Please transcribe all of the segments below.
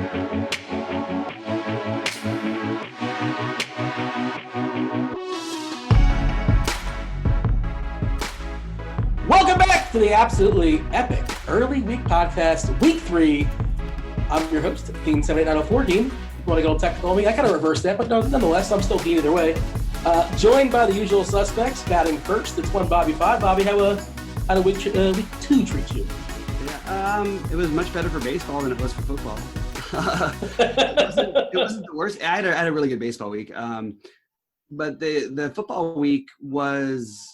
Welcome back to the absolutely epic early week podcast, week 3. I'm your host, Dean 78904. Dean, if you want to go technical on me, I kind of reversed that, but nonetheless, I'm still Dean either way. Joined by the usual suspects, batting first, it's one Bobby-Fi. Bobby, how did week 2 treat you? Yeah, it was much better for baseball than it was for football. it wasn't the worst. I had a really good baseball week, but the football week was.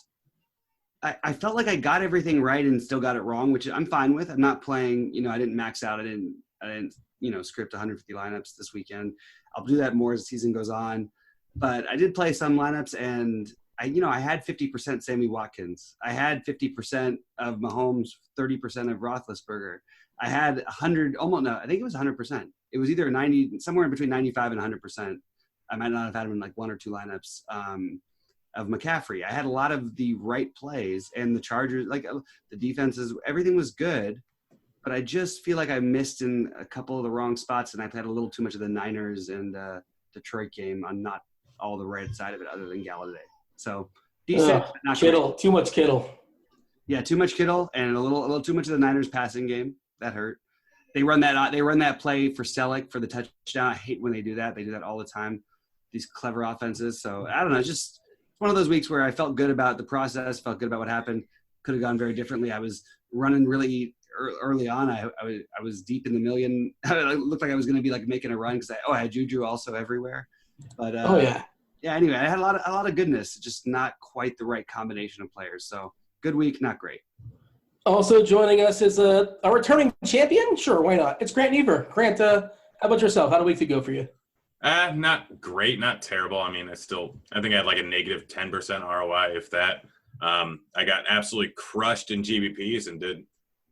I felt like I got everything right and still got it wrong, which I'm fine with. I'm not playing. I didn't max out. I didn't script 150 lineups this weekend. I'll do that more as the season goes on. But I did play some lineups, and I had 50% Sammy Watkins. I had 50% of Mahomes, 30% of Roethlisberger. I had 100, almost no, I think it was 100%. It was either 90, somewhere in between 95 and 100%. I might not have had him in like one or two lineups of McCaffrey. I had a lot of the right plays, and the Chargers, like the defenses, everything was good. But I just feel like I missed in a couple of the wrong spots, and I've had a little too much of the Niners and Detroit game on not all the right side of it other than Galladay. So decent, but not Kittle, great. too much Kittle. Yeah, too much Kittle and a little too much of the Niners passing game. That hurt. They run that play for Selleck for the touchdown. I hate when they do that. They do that all the time. These clever offenses. So I don't know. It's just one of those weeks where I felt good about the process, felt good about what happened. Could have gone very differently. I was running really early on. I was deep in the million. It looked like I was going to be like making a run because I had Juju also everywhere. But yeah. Anyway, I had a lot of goodness, just not quite the right combination of players. So good week, not great. Also joining us is a returning champion. Sure, why not? It's Grant Never. Grant, how about yourself? How did week 2 go for you? Not great, not terrible. I mean, I think I had like a negative 10% ROI, if that. I got absolutely crushed in GBPs and did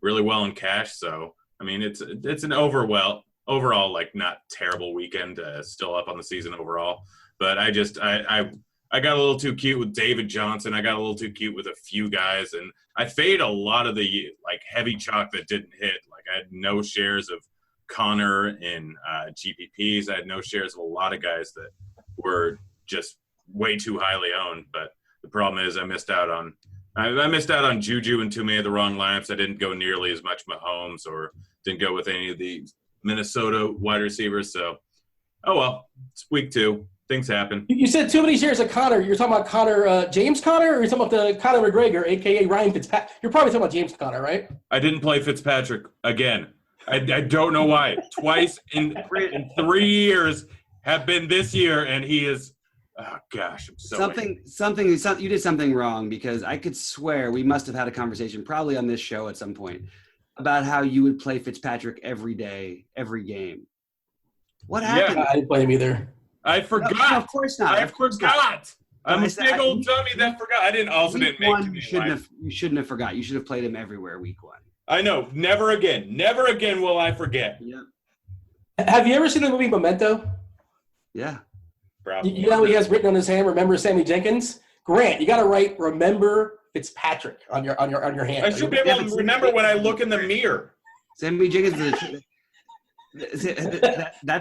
really well in cash. So, I mean, it's an overall like not terrible weekend. Still up on the season overall, but I got a little too cute with David Johnson. I got a little too cute with a few guys, and I faded a lot of the like heavy chalk that didn't hit. Like I had no shares of Connor in GPPs. I had no shares of a lot of guys that were just way too highly owned. But the problem is I missed out on Juju in too many of the wrong lineups. I didn't go nearly as much Mahomes or didn't go with any of the Minnesota wide receivers. So, oh well, it's week 2. Things happen. You said too many shares of Connor. You're talking about Connor, James Connor, or you're talking about the Conor McGregor, a.k.a. Ryan Fitzpatrick? You're probably talking about James Connor, right? I didn't play Fitzpatrick again. I don't know why. Twice in 3 years have been this year, and he is oh gosh, I'm so something you did something wrong, because I could swear we must have had a conversation probably on this show at some point about how you would play Fitzpatrick every day, every game. What happened? Yeah, I didn't play him either. I forgot. No, of course not. I forgot. I'm a big old dummy that forgot. I didn't make you shouldn't have forgot. You should have played him everywhere week 1. I know. Never again. Never again will I forget. Yeah. Have you ever seen the movie Memento? Yeah. Probably. You know he has written on his hand, "Remember Sammy Jenkins." Grant, you got to write "Remember Fitzpatrick" on your hand. I should be able to remember when I look in the mirror. Sammy Jenkins that's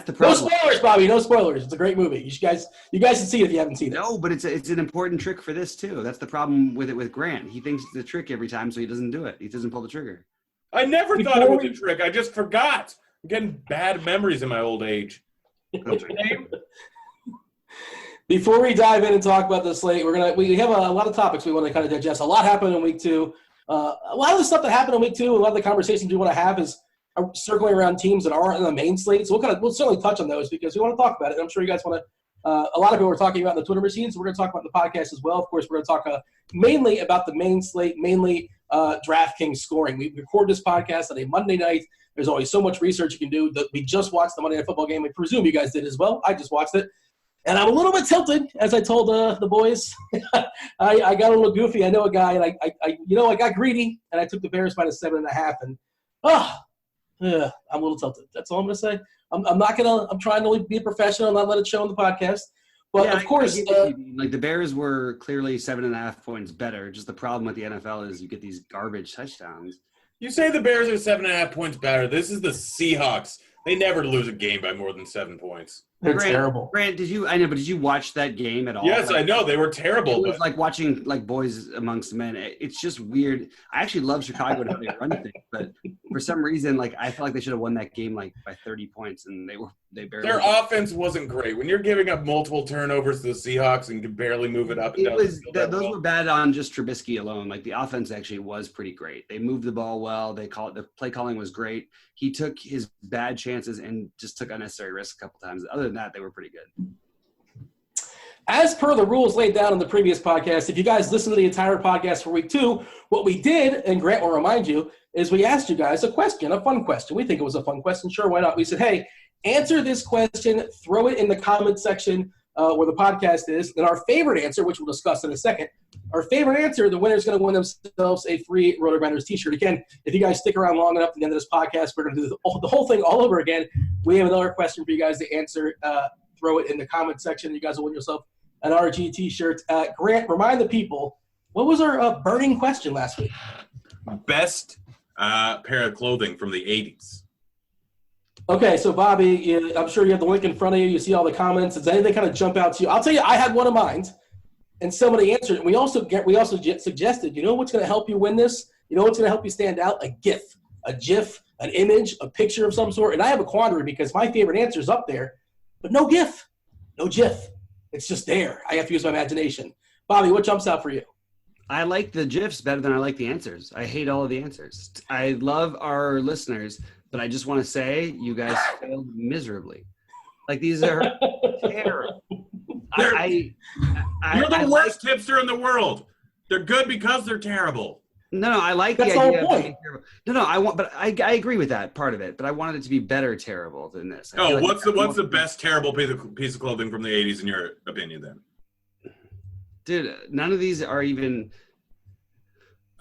the problem. No spoilers, Bobby. No spoilers. It's a great movie. You guys should see it if you haven't seen it. No, but it's an important trick for this too. That's the problem with it with Grant. He thinks it's a trick every time, so he doesn't do it. He doesn't pull the trigger. I never thought it was a trick. I just forgot. I'm getting bad memories in my old age. Before we dive in and talk about the slate, we have a lot of topics we want to kind of digest. A lot happened in week 2. A lot of the stuff that happened in week 2, a lot of the conversations we want to have is circling around teams that aren't in the main slate. So we'll certainly touch on those because we want to talk about it. And I'm sure you guys want to. A lot of people are talking about the Twitter machines. So we're going to talk about the podcast as well. Of course, we're going to talk mainly about the main slate, mainly DraftKings scoring. We record this podcast on a Monday night. There's always so much research you can do. We just watched the Monday Night Football game. I presume you guys did as well. I just watched it. And I'm a little bit tilted, as I told the boys. I got a little goofy. I know a guy, and I got greedy, and I took the Bears by the 7.5. And I'm a little tilted. That's all I'm going to say. I'm trying to be a professional, not let it show on the podcast. But yeah, of course, like the Bears were clearly 7.5 points better. Just the problem with the NFL is you get these garbage touchdowns. You say the Bears are 7.5 points better. This is the Seahawks. They never lose a game by more than 7 points. They're terrible. Grant, did you watch that game at all? Yes, I know. They were terrible. It was like watching like boys amongst men. It's just weird. I actually love Chicago and how they run things, but for some reason, like I felt like they should have won that game like by 30 points, and they barely. Their offense wasn't great. When you're giving up multiple turnovers to the Seahawks and can barely move it up and down the field those were bad on just Trubisky alone. Like the offense actually was pretty great. They moved the ball well. The play calling was great. He took his bad chances and just took unnecessary risks a couple times. Other than that, they were pretty good. As per the rules laid down in the previous podcast, if you guys listen to the entire podcast for week 2, what we did, and Grant will remind you, is we asked you guys a question, a fun question. We think it was a fun question. Sure, why not? We said, hey, answer this question, throw it in the comment section where the podcast is. Then our favorite answer, which we'll discuss in a second, our favorite answer, the winner is going to win themselves a free RotoGrinders t-shirt. Again, if you guys stick around long enough to the end of this podcast, we're going to do the whole thing all over again. We have another question for you guys to answer. Throw it in the comment section. You guys will win yourself an RG t-shirt. Grant, remind the people, what was our burning question last week? Best pair of clothing from the 80s. Okay, so Bobby, I'm sure you have the link in front of you. You see all the comments. Does anything kind of jump out to you? I'll tell you, I had one of mine, and somebody answered it. We also suggested, you know what's going to help you win this? You know what's going to help you stand out? A GIF, an image, a picture of some sort. And I have a quandary because my favorite answer is up there, but no GIF, no GIF. It's just there. I have to use my imagination. Bobby, what jumps out for you? I like the GIFs better than I like the answers. I hate all of the answers. I love our listeners, but I just want to say you guys failed miserably. Like these are terrible. You're the worst tipster in the world. They're good because they're terrible. No, I like That's the idea the whole point. I agree with that part of it, but I wanted it to be better terrible than this. Oh, what's the best terrible piece of clothing from the 80s in your opinion then? Dude, none of these are even.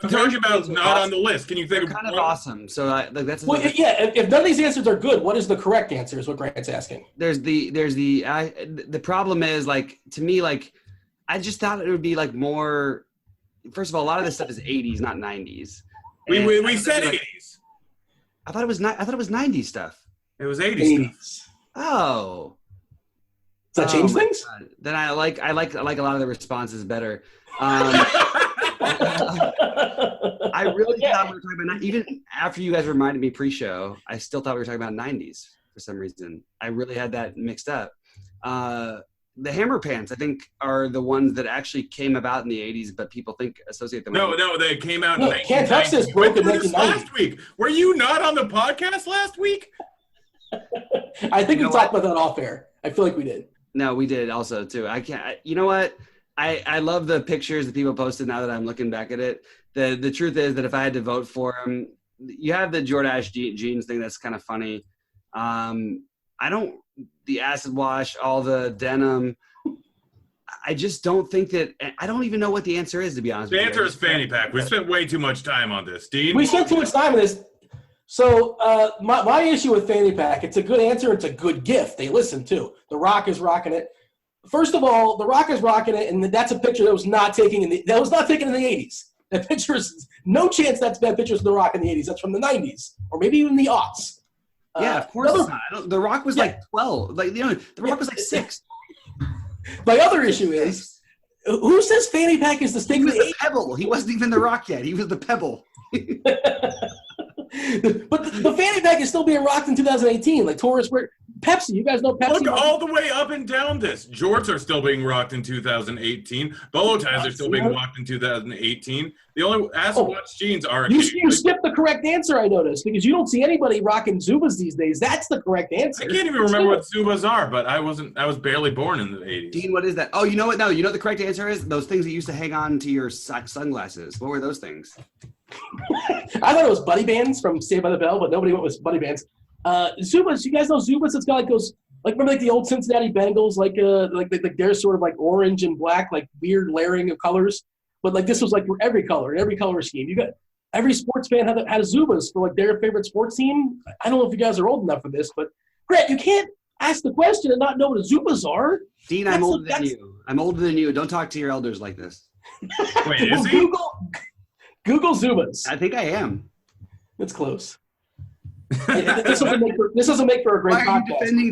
I'm talking about not on the list. Can you think They're kind of awesome? So that's. Well, yeah. If none of these answers are good, what is the correct answer? Is what Grant's asking. The problem is like to me like I just thought it would be like more. First of all, a lot of this stuff is 80s, not 90s. We said 80s. I thought it was 90s stuff. It was 80s stuff. Oh. Does that change things? God. Then I like a lot of the responses better. I really thought we were talking about even after you guys reminded me pre-show, I still thought we were talking about 90s for some reason. I really had that mixed up. The hammer pants, I think, are the ones that actually came about in the 80s, but people associate them. No, they came out in 1990. Can't touch this broke in 1990. Last week. Were you not on the podcast last week? I think we talked about that off air. I feel like we did. No, we did also too. You know what? I love the pictures that people posted now that I'm looking back at it. The truth is that if I had to vote for them, you have the Jordache jeans thing that's kind of funny. The acid wash, all the denim. I just don't think that – I don't even know what the answer is, to be honest with you. The answer is fanny pack. We spent way too much time on this. Dean? We spent too much time on this. So my issue with fanny pack, it's a good answer. It's a good gift. They listen to. The Rock is rocking it. First of all, The Rock is rocking it, and that's a picture that was not taken in the 80s. That picture is – no chance that's bad pictures of The Rock in the 80s. That's from the 90s or maybe even the aughts. Yeah, of course it's not. The Rock was like 12. The Rock was like 6. My other issue is, who says fanny pack is distinct? He was the Pebble. He wasn't even the Rock yet. He was the Pebble. But the fanny pack is still being rocked in 2018. Like Taurus, Pepsi. You guys know Pepsi? Look all the way up and down this. Jorts are still being rocked in 2018. Bolo ties are still being rocked in 2018. The only acid wash jeans are. You skipped the correct answer, I noticed, because you don't see anybody rocking Zubas these days. That's the correct answer. I can't even remember what Zubas are, but I was barely born in the 80s. Dean, what is that? Oh, you know what? No, you know what the correct answer is? Those things that used to hang on to your sunglasses. What were those things? I thought it was Buddy Bands from Saved by the Bell, but nobody went with Buddy Bands. Zubas, you guys know Zubas? It's got like those, like remember like the old Cincinnati Bengals, like they're sort of like orange and black, like weird layering of colors. But like this was like for every color, in every color scheme. You got every sports fan had a Zubas for like their favorite sports team. I don't know if you guys are old enough for this, but Grant, you can't ask the question and not know what a Zubas are. Dean, I'm older than you. I'm older than you. Don't talk to your elders like this. Wait, is he? Google Zubas. I think I am. It's close. This doesn't make for a great podcast. Why are you podcast. defending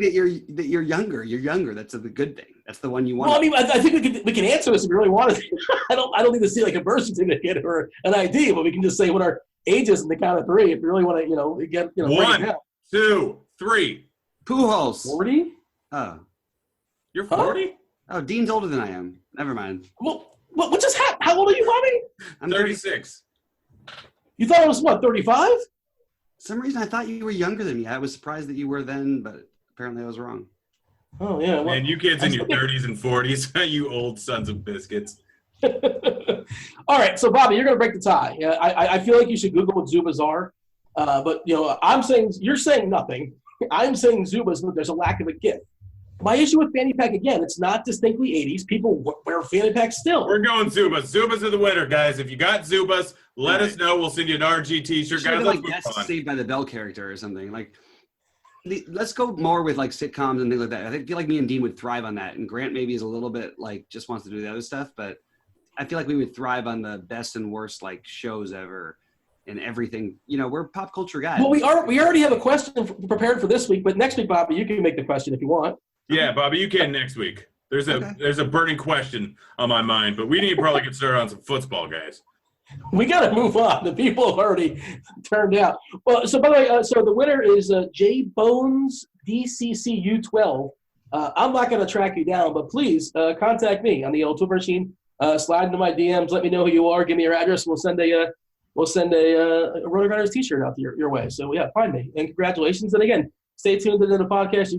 that you're younger? You're younger. That's the good thing. That's the one you want. Well, I mean, I think we can answer this if we really want to. I don't need to see like a birth certificate or an ID, but we can just say what our age is in the count of three if we really want to, get 1, 2, 3. Pujols. 40. Oh, You're 40? oh, Dean's older than I am. Never mind. Well, what just happened? How old are you, Bobby? I'm 36. You thought it was what, 35? For some reason, I thought you were younger than me. I was surprised that you were then, but apparently I was wrong. Oh yeah. Well, And you kids in your 30s and 40s, you old sons of biscuits. All right, so Bobby, you're going to break the tie. I feel like you should Google what Zubas are, but you're saying nothing. I'm saying Zubas, but there's a lack of a gift. My issue with fanny pack again, it's not distinctly 80s. People wear fanny pack still. We're going Zubas. Zubas are the winner, guys. If you got Zubas, let us know. We'll send you an RG T-shirt, guys. That's Saved by the Bell character or something. Like, let's go more with like sitcoms and things like that. I feel like me and Dean would thrive on that, and Grant maybe is a little bit like just wants to do the other stuff, but I feel like we would thrive on the best and worst like shows ever and everything. We're pop culture guys. Well, we already have a question prepared for this week, but next week, Bobby, you can make the question if you want. Yeah, Bobby, you can next week. There's a burning question on my mind, but we need to probably get started on some football, guys. We got to move on. The people have already turned out. Well, so by the way, so the winner is J Bones DCCU12. I'm not going to track you down, but please contact me on the old Twitter machine. Slide into my DMs. Let me know who you are. Give me your address. We'll send a RotoGrinders T-shirt out your way. So yeah, find me and congratulations. And again, stay tuned to the podcast.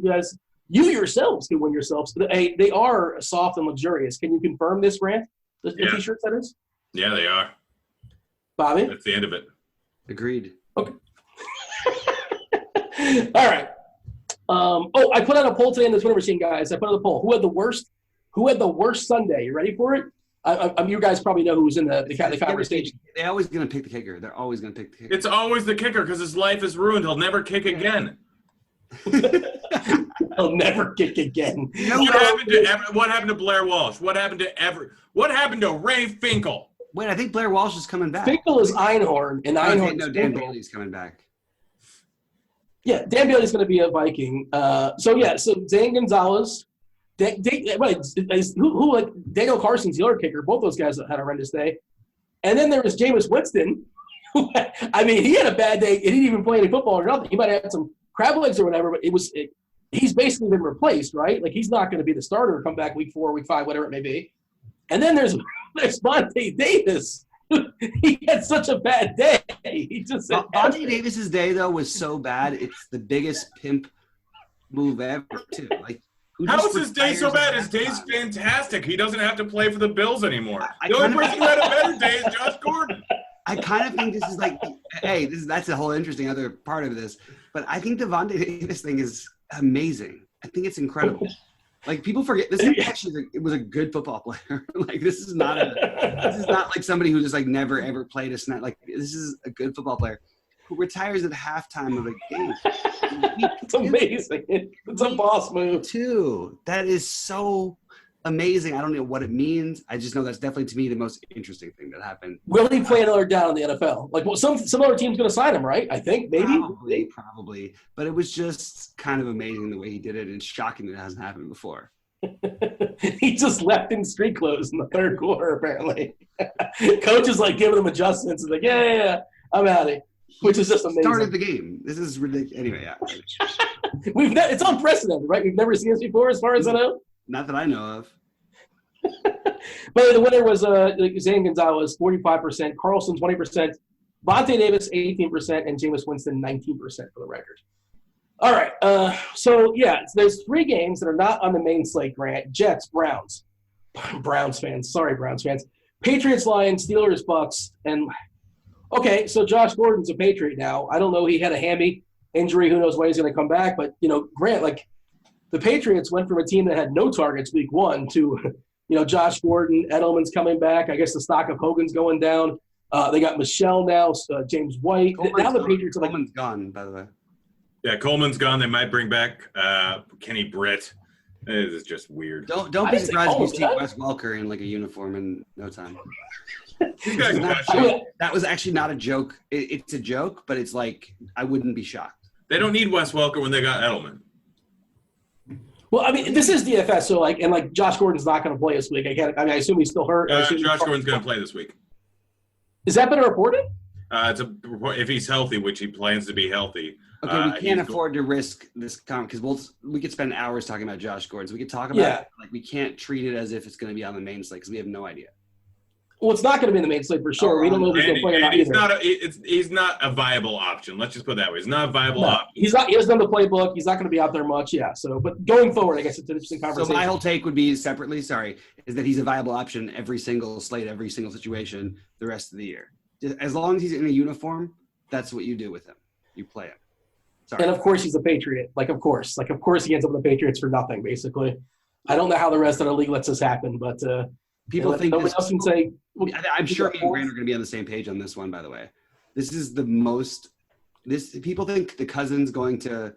You yourselves can win yourselves. They are soft and luxurious. Can you confirm this, Grant? The T-shirts, that is? Yeah, they are. Bobby? That's the end of it. Agreed. Okay. All right. I put out a poll today in the Twitter machine, guys. I put out a poll. Who had the worst Sunday? You ready for it? You guys probably know who's in the conversation. They're always going to pick the kicker. They're always going to pick the kicker. It's always the kicker because his life is ruined. He'll never kick again. He'll never kick again. What happened to Blair Walsh? What happened to Ray Finkel? Wait, I think Blair Walsh is coming back. Finkel is Einhorn, and Einhorn. No, Dan Bailey's coming back. Yeah, Dan Bailey's going to be a Viking. So Zane Gonzalez, Daniel Carson's the other kicker. Both those guys had a horrendous day. And then there was Jameis Winston. I mean, he had a bad day. He didn't even play any football or nothing. He might have had some crab legs or whatever, but he's basically been replaced, right? Like, he's not going to be the starter or come back week 4, week 5, whatever it may be. And then there's Vontae Davis. He had such a bad day. He just said Vontae Davis's day though was so bad. It's the biggest pimp move ever, too. Like, how is his day so bad? His day's fantastic. He doesn't have to play for the Bills anymore. The only person who had a better day is Josh Gordon. I kind of think this is like, that's a whole interesting other part of this. But I think the Vontae Davis thing is amazing. I think it's incredible. Like, people forget this actually was a good football player. Like, this is not like somebody who just like never ever played a snap. Like, this is a good football player who retires at halftime of a game. It's amazing. It's a boss move too. That is so amazing. I don't know what it means. I just know that's definitely to me the most interesting thing that happened. Will he play another down in the NFL? Like, well, some other team's going to sign him, right? I think maybe. Probably. But it was just kind of amazing the way he did it, and shocking that it hasn't happened before. He just left in street clothes in the third quarter, apparently. Coach is like giving him adjustments. He's like, yeah, I'm out of it. Which is just amazing. Started the game. This is ridiculous. Anyway, yeah. It's unprecedented, right? We've never seen this before, as far as I know. Not that I know of. But the winner was Zane Gonzalez, 45%, Carlson, 20%, Vontae Davis, 18%, and Jameis Winston, 19% for the record. All right. There's 3 games that are not on the main slate, Grant. Jets, Browns. Browns fans. Sorry, Browns fans. Patriots, Lions, Steelers, Bucks, and – okay, so Josh Gordon's a Patriot now. I don't know. He had a hammy injury. Who knows when he's going to come back. But, Grant, like, the Patriots went from a team that had no targets week 1 to, Josh Gordon, Edelman's coming back. I guess the stock of Hogan's going down. They got Michelle now, James White. Now the Patriots are like – Coleman's gone, by the way. Yeah, Coleman's gone. They might bring back Kenny Britt. It is just weird. Don't be surprised if you see Wes Welker in, like, a uniform in no time. That was actually not a joke. It's a joke, but it's like I wouldn't be shocked. They don't need Wes Welker when they got Edelman. Well, I mean, this is DFS, so and Josh Gordon's not going to play this week. I assume he's still hurt. Josh Gordon's going to play this week. Is that been reported? It's a report if he's healthy, which he plans to be healthy. Okay, we can't afford to risk this because we could spend hours talking about Josh Gordon. So we could talk about it. Like, we can't treat it as if it's going to be on the main slate because we have no idea. Well, it's not going to be in the main slate for sure. We don't know if he's going to play or not either. He's not a viable option. Let's just put it that way. He's not a viable option. He's not. He hasn't done the playbook. He's not going to be out there much. Yeah. So, but going forward, I guess it's an interesting conversation. So my whole take would be separately. Is that he's a viable option every single slate, every single situation, the rest of the year. As long as he's in a uniform, that's what you do with him. You play him. Sorry. And of course, he's a Patriot. Of course he ends up with the Patriots for nothing, basically. I don't know how the rest of the league lets this happen, but people think nobody else can say. I'm sure me and Grant are going to be on the same page on this one. By the way, this is the most. People think the Cousins going to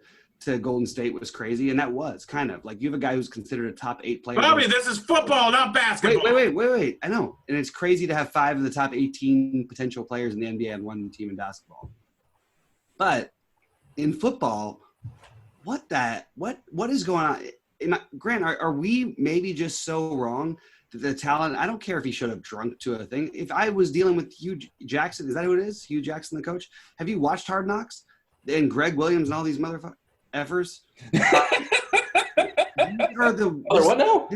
Golden State was crazy, and that was kind of like you have a guy who's considered a top 8 player. Bobby, this is football, not basketball. Wait. I know, and it's crazy to have 5 of the top 18 potential players in the NBA on one team in basketball. But in football, what is going on? Grant, are we maybe just so wrong that the talent? I don't care if he showed up drunk to a thing. If I was dealing with Hugh Jackson, is that who it is? Hugh Jackson, the coach. Have you watched Hard Knocks? And Greg Williams and all these motherfuckers. What now?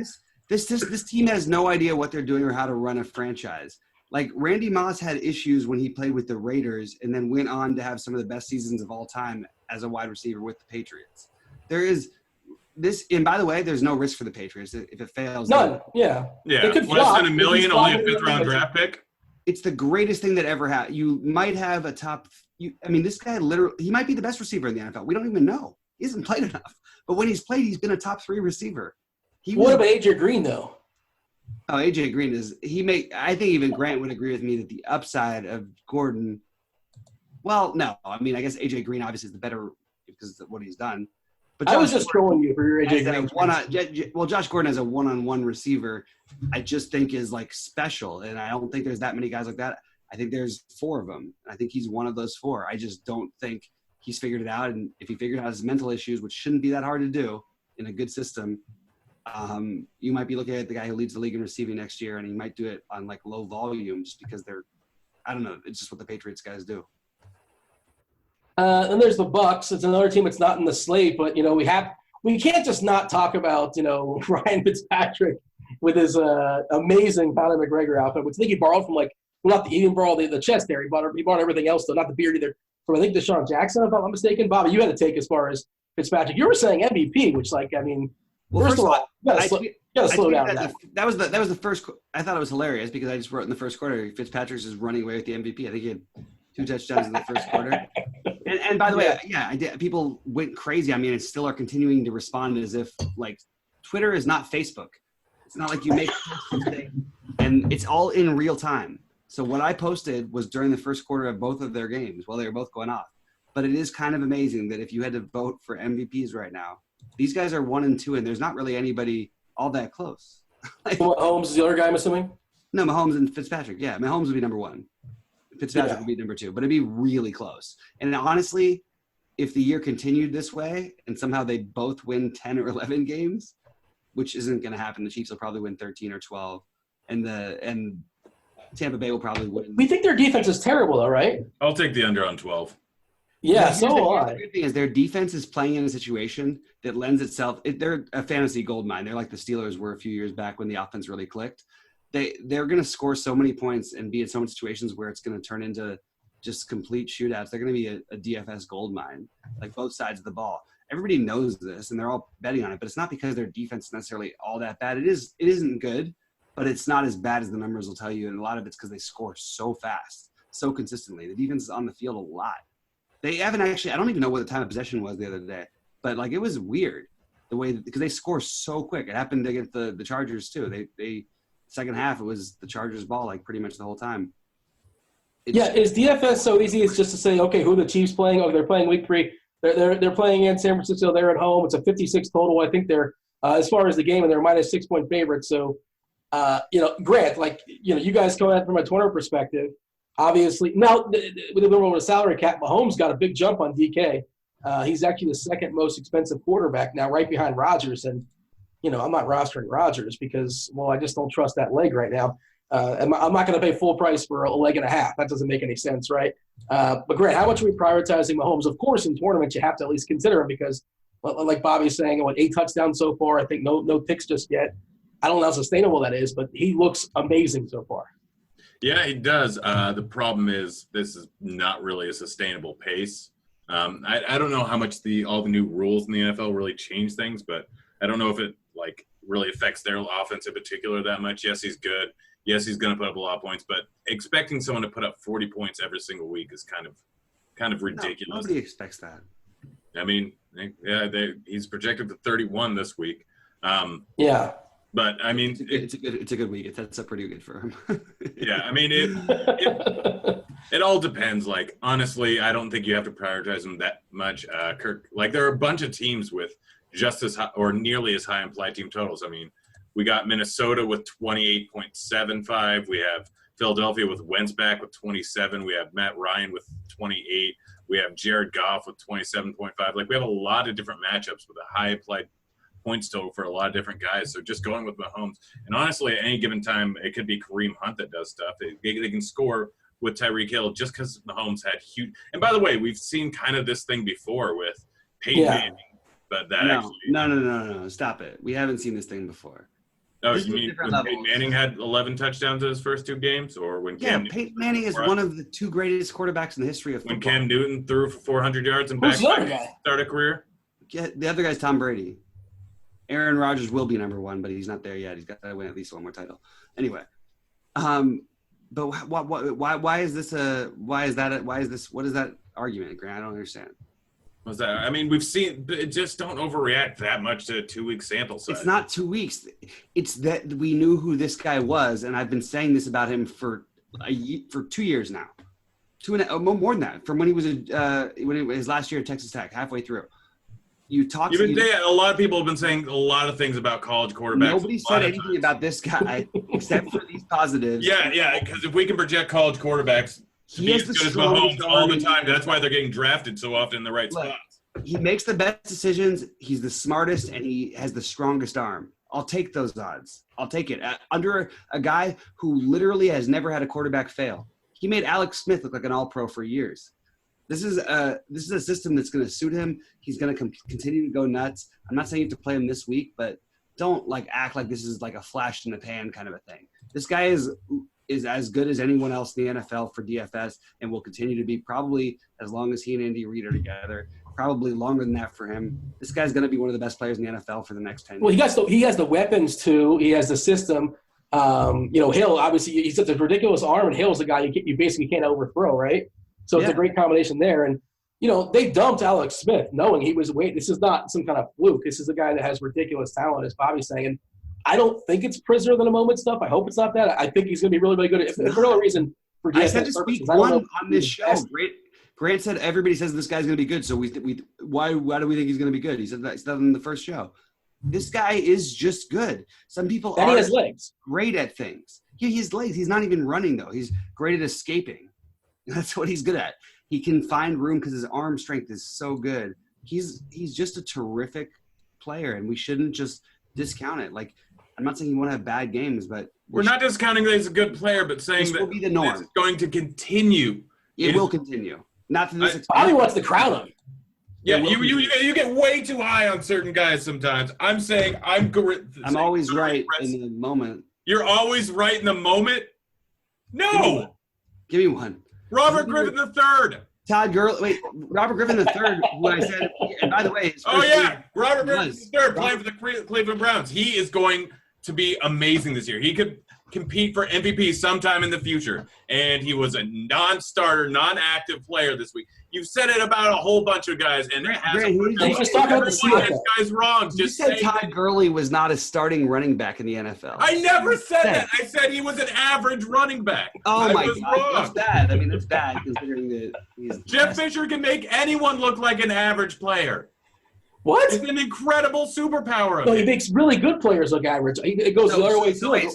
This team has no idea what they're doing or how to run a franchise. Like, Randy Moss had issues when he played with the Raiders and then went on to have some of the best seasons of all time as a wide receiver with the Patriots. There is this, and by the way, there's no risk for the Patriots if it fails. None. Yeah. Less than $1 million, only a 5th-round draft pick. It's the greatest thing that ever happened. You might have a top. This guy literally, he might be the best receiver in the NFL. We don't even know. He hasn't played enough. But when he's played, he's been a top 3 receiver. What about AJ Green though? Oh, AJ Green I think even Grant would agree with me that the upside of Gordon. Well, no. I guess AJ Green obviously is the better because of what he's done. But I was just trolling you for your AJ Green. Josh Gordon as a one-on-one receiver, I just think is special, and I don't think there's that many guys like that. I think there's 4 of them. I think he's one of those 4. I just don't think he's figured it out, and if he figured out his mental issues, which shouldn't be that hard to do in a good system, you might be looking at the guy who leads the league in receiving next year, and he might do it on low volume just because I don't know. It's just what the Patriots guys do. Then there's the Bucks. It's another team that's not in the slate, but we can't just not talk about Ryan Fitzpatrick with his amazing Conor McGregor outfit, which I think he borrowed from he didn't borrow the chest there. He bought everything else though, not the beard either. From I think Deshaun Jackson, if I'm not mistaken. Bobby, you had to take as far as Fitzpatrick. You were saying MVP, which first of all, you gotta slow down. That was the first. I thought it was hilarious because I just wrote in the first quarter, Fitzpatrick's is running away with the MVP. I think he had 2 touchdowns in the first quarter. And by the way, I did. People went crazy. And still are continuing to respond as if Twitter is not Facebook. It's not like you make something and it's all in real time. So what I posted was during the first quarter of both of their games while they were both going off. But it is kind of amazing that if you had to vote for MVPs right now, these guys are 1 and 2, and there's not really anybody all that close. Mahomes is the other guy, I'm assuming? No, Mahomes and Fitzpatrick. Yeah, Mahomes would be number 1. Fitzpatrick would be number 2, but it'd be really close. And honestly, if the year continued this way and somehow they both win 10 or 11 games, which isn't going to happen, the Chiefs will probably win 13 or 12, and Tampa Bay will probably win. We think their defense is terrible, though, right? I'll take the under on 12. Yeah, so will I. The good thing is their defense is playing in a situation that lends itself. They're a fantasy gold mine. They're like the Steelers were a few years back when the offense really clicked. They're going to score so many points and be in so many situations where it's going to turn into just complete shootouts. They're going to be a DFS gold mine, both sides of the ball. Everybody knows this, and they're all betting on it. But it's not because their defense is necessarily all that bad. It isn't good, but it's not as bad as the numbers will tell you. And a lot of it's because they score so fast, so consistently. The defense is on the field a lot. They haven't actually – I don't even know what the time of possession was the other day. But, it was weird the way – because they score so quick. It happened against the Chargers too. They second half, it was the Chargers' ball, pretty much the whole time. Is DFS so easy as just to say, okay, who are the Chiefs playing? Oh, they're playing week 3. They're playing in San Francisco. They're at home. It's a 56 total. I think they're as far as the game, and they're minus 6-point favorites. So, Grant, you guys come at it from a Twitter perspective. Obviously, now with the salary cap, Mahomes got a big jump on DK. He's actually the second most expensive quarterback now, right behind Rodgers. And, I'm not rostering Rodgers because, I just don't trust that leg right now. I'm not going to pay full price for a leg and a half. That doesn't make any sense, right? But Grant, how much are we prioritizing Mahomes? Of course, in tournaments, you have to at least consider him because, like Bobby's saying, 8 touchdowns so far. I think no picks just yet. I don't know how sustainable that is, but he looks amazing so far. Yeah, he does. The problem is this is not really a sustainable pace. I don't know how much all the new rules in the NFL really change things, but I don't know if it really affects their offense in particular that much. Yes, he's good. Yes, he's going to put up a lot of points, but expecting someone to put up 40 points every single week is kind of ridiculous. No, nobody expects that. I mean, he's projected to 31 this week. Yeah. But I mean, it's a good week. That's a pretty good for him. Yeah, I mean, it all depends. Honestly, I don't think you have to prioritize him that much. Kirk, there are a bunch of teams with just as high or nearly as high implied team totals. I mean, we got Minnesota with 28.75. We have Philadelphia with Wentz back with 27. We have Matt Ryan with 28. We have Jared Goff with 27.5. We have a lot of different matchups with a high implied points total for a lot of different guys. So just going with Mahomes. And honestly, at any given time, it could be Kareem Hunt that does stuff. They can score with Tyreek Hill just because Mahomes had huge. And by the way, we've seen kind of this thing before with Peyton Manning. But No. Stop it. We haven't seen this thing before. Oh, you mean when Peyton Manning had 11 touchdowns in his first 2 games? Or when Peyton Manning is one of the 2 greatest quarterbacks in the history of football. When Cam Newton threw for 400 yards and back start a career? Yeah, the other guy's Tom Brady. Aaron Rodgers will be number 1, but he's not there yet. He's got to win at least one more title. Anyway, but why is this what is that argument, Grant? I don't understand. What's that? I mean, we've seen – just don't overreact that much to a 2-week sample size. It's not 2 weeks. It's that we knew who this guy was, and I've been saying this about him for 2 years now. More than that, from when he was his last year at Texas Tech, halfway through. A lot of people have been saying a lot of things about college quarterbacks. Nobody said anything about this guy except for these positives. Yeah, because if we can project college quarterbacks to be as good as Mahomes all the time, that's why they're getting drafted so often in the right spots. He makes the best decisions. He's the smartest, and he has the strongest arm. I'll take those odds. I'll take it. Under a guy who literally has never had a quarterback fail. He made Alex Smith look like an all-pro for years. This is a system that's going to suit him. He's going to continue to go nuts. I'm not saying you have to play him this week, but don't act like this is a flash in the pan kind of a thing. This guy is as good as anyone else in the NFL for DFS and will continue to be probably as long as he and Andy Reid are together. Probably longer than that for him. This guy's going to be one of the best players in the NFL for the next 10 years. Well, he has the weapons too. He has the system. Hill, obviously, he's such a ridiculous arm, and Hill's the guy you basically can't overthrow, right? So it's a great combination there. And, they dumped Alex Smith knowing he was this is not some kind of fluke. This is a guy that has ridiculous talent, as Bobby's saying. And I don't think it's prisoner of the moment stuff. I hope it's not that. I think he's going to be really, really good. If for no reason for DFS I said to speak one on this show. Grant said everybody says this guy's going to be good. So why do we think he's going to be good? He said that in the first show. This guy is just good. Some people he has legs. Great at things. Yeah, he has legs. He's not even running, though. He's great at escaping. That's what he's good at. He can find room because his arm strength is so good. He's just a terrific player, and we shouldn't just discount it. I'm not saying he won't have bad games, but we're not discounting that he's a good player, but saying that will be the norm. It's going to continue. It will continue. Not to this extent. Bobby wants to crown him. Yeah, you get way too high on certain guys sometimes. I'm saying I'm always right in the moment. You're always right in the moment? No. Give me one. Robert Griffin III. Todd Gurley. Wait, Robert Griffin III, who I said, and by the way, Robert Griffin III playing for the Cleveland Browns. He is going to be amazing this year. He could compete for MVP sometime in the future. And he was a non-starter, non-active player this week. You've said it about a whole bunch of guys, and just talk about the this guy's wrong. You said Todd Gurley was not a starting running back in the NFL. I never said that. I said he was an average running back. Oh my God, that's bad. I mean, that's bad considering that he's Jeff Fisher can make anyone look like an average player. What? It's an incredible superpower. No, he makes really good players look average. It goes the other way too. Wait.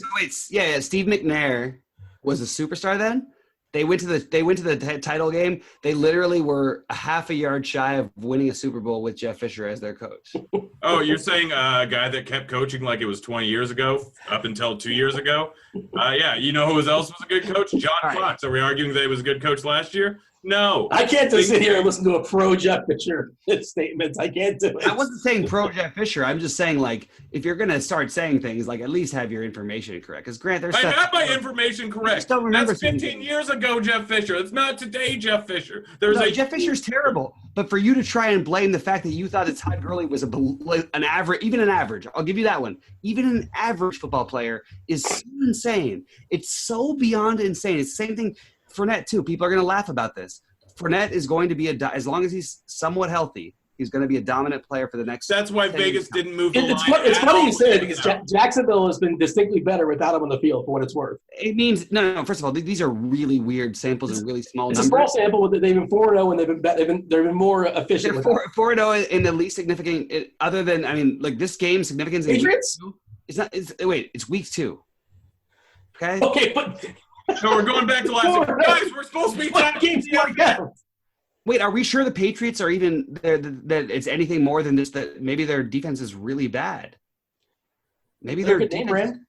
Yeah, Steve McNair was a superstar then? They went to the title game. They literally were a half a yard shy of winning a Super Bowl with Jeff Fisher as their coach. Oh, you're saying a guy that kept coaching like it was 20 years ago up until 2 years ago? Yeah, you know who else was a good coach? John Fox. Are we arguing that he was a good coach last year? No. I can't just sit here and listen to a pro Jeff Fisher statements. I can't do it. I wasn't saying pro Jeff Fisher. I'm just saying, like, if you're going to start saying things, like, at least have your information correct. Because, Grant, there's I got my information correct. That's 15 years ago, Jeff Fisher. It's not today, Jeff Fisher. Jeff Fisher's terrible. But for you to try and blame the fact that you thought that Todd Gurley was an average, I'll give you that one. Even an average football player is so insane. It's so beyond insane. It's the same thing. Fournette, too. People are going to laugh about this. Fournette is going to be as long as he's somewhat healthy, he's going to be a dominant player for the next. That's why Vegas didn't move the line. It's funny you say it because Jacksonville has been distinctly better without him on the field, for what it's worth. It means no. First of all, these are really weird samples and really small numbers. It's a small sample. They've been 4-0 and they've been more efficient. They're 4-0 in the least significant. Other than like this game's significance. Patriots? It's week 2. Okay. Okay, but. So we're going back to last week. Guys, we're supposed to be talking to Wait, are we sure the Patriots are even that it's anything more than just that maybe their defense is really bad? Maybe their defense.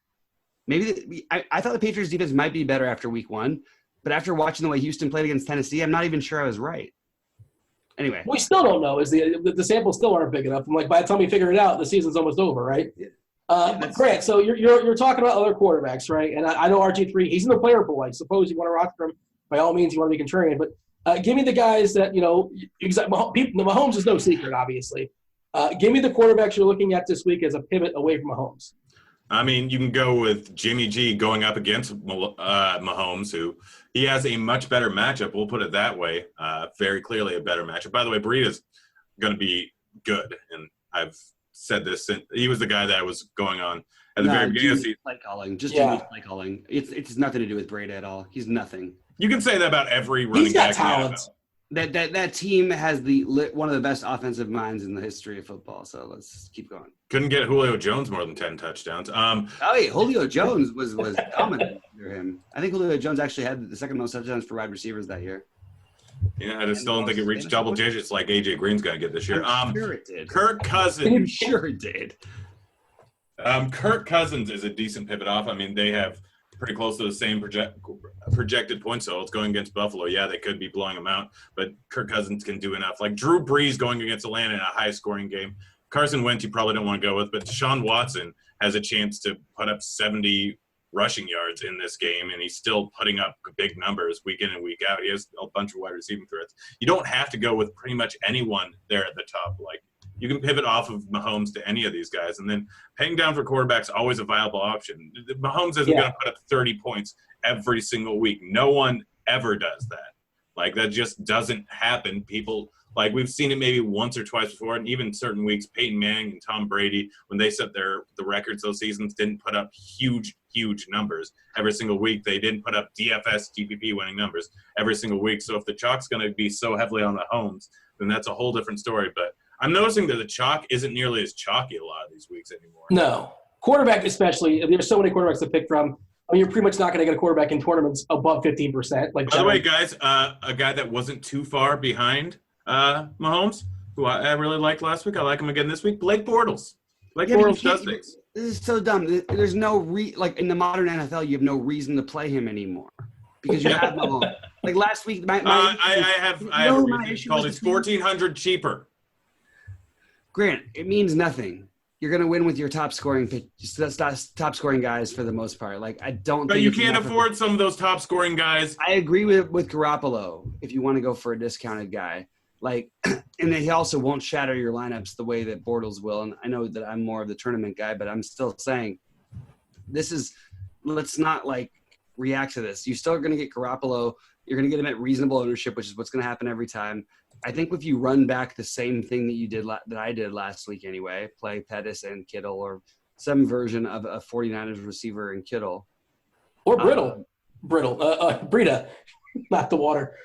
I thought the Patriots defense might be better after week 1, but after watching the way Houston played against Tennessee, I'm not even sure I was right. Anyway. We still don't know. The samples still aren't big enough. I'm like, by the time we figure it out, the season's almost over, right? Yeah. But Grant, so you're talking about other quarterbacks, right? And I know RG3, he's in the player pool. I suppose you want to roster him. By all means, you want to be contrarian. But give me the guys that, Mahomes is no secret, obviously. Give me the quarterbacks you're looking at this week as a pivot away from Mahomes. I mean, you can go with Jimmy G going up against Mahomes, who he has a much better matchup. We'll put it that way. Very clearly a better matchup. By the way, Breida's going to be good, and I've said this, and he was the guy that I was going on at the very beginning of the season. Play calling, Jimmy's play calling. It's nothing to do with Breida at all. He's nothing. You can say that about every running back. He's got talent. That team has one of the best offensive minds in the history of football. So let's keep going. Couldn't get Julio Jones more than 10 touchdowns. Julio Jones was dominant for him. I think Julio Jones actually had the second most touchdowns for wide receivers that year. Yeah, I just still don't think it reached double digits like AJ Green's going to get this year. I'm sure it did. Kirk Cousins. I'm sure it did. Kirk Cousins is a decent pivot off. I mean, they have pretty close to the same projected points totals going against Buffalo. Yeah, they could be blowing them out, but Kirk Cousins can do enough. Like Drew Brees going against Atlanta in a high-scoring game. Carson Wentz you probably don't want to go with, but Deshaun Watson has a chance to put up 70 rushing yards in this game, and he's still putting up big numbers week in and week out. He has a bunch of wide receiving threats. You don't have to go with pretty much anyone there at the top. Like, you can pivot off of Mahomes to any of these guys, and then paying down for quarterbacks always a viable option. Mahomes isn't going to put up 30 points every single week. No one ever does that. Like, that just doesn't happen. People – like, we've seen it maybe once or twice before, and even certain weeks, Peyton Manning and Tom Brady, when they set the records those seasons, didn't put up huge numbers every single week. They didn't put up DFS, GPP winning numbers every single week. So if the chalk's going to be so heavily on the Mahomes, then that's a whole different story. But I'm noticing that the chalk isn't nearly as chalky a lot of these weeks anymore. No. Quarterback especially. There's so many quarterbacks to pick from. I mean, you're pretty much not going to get a quarterback in tournaments above 15%. Like, by the way, guys, a guy that wasn't too far behind Mahomes, who I really liked last week. I like him again this week. Blake Bortles. Bortles does things. This is so dumb. There's no like in the modern NFL, you have no reason to play him anymore because you have Mahomes. Like last week, I have a reason called it's $1,400 cheaper. Grant, it means nothing. You're going to win with your top scoring guys for the most part. Like, I don't. But you can't afford some of those top scoring guys. I agree with Garoppolo if you want to go for a discounted guy. Like, and he also won't shatter your lineups the way that Bortles will. And I know that I'm more of the tournament guy, but I'm still saying let's not like react to this. You still are going to get Garoppolo. You're going to get him at reasonable ownership, which is what's going to happen every time. I think if you run back the same thing that you did that I did last week anyway, play Pettis and Kittle or some version of a 49ers receiver and Kittle. Or Breida, not the water.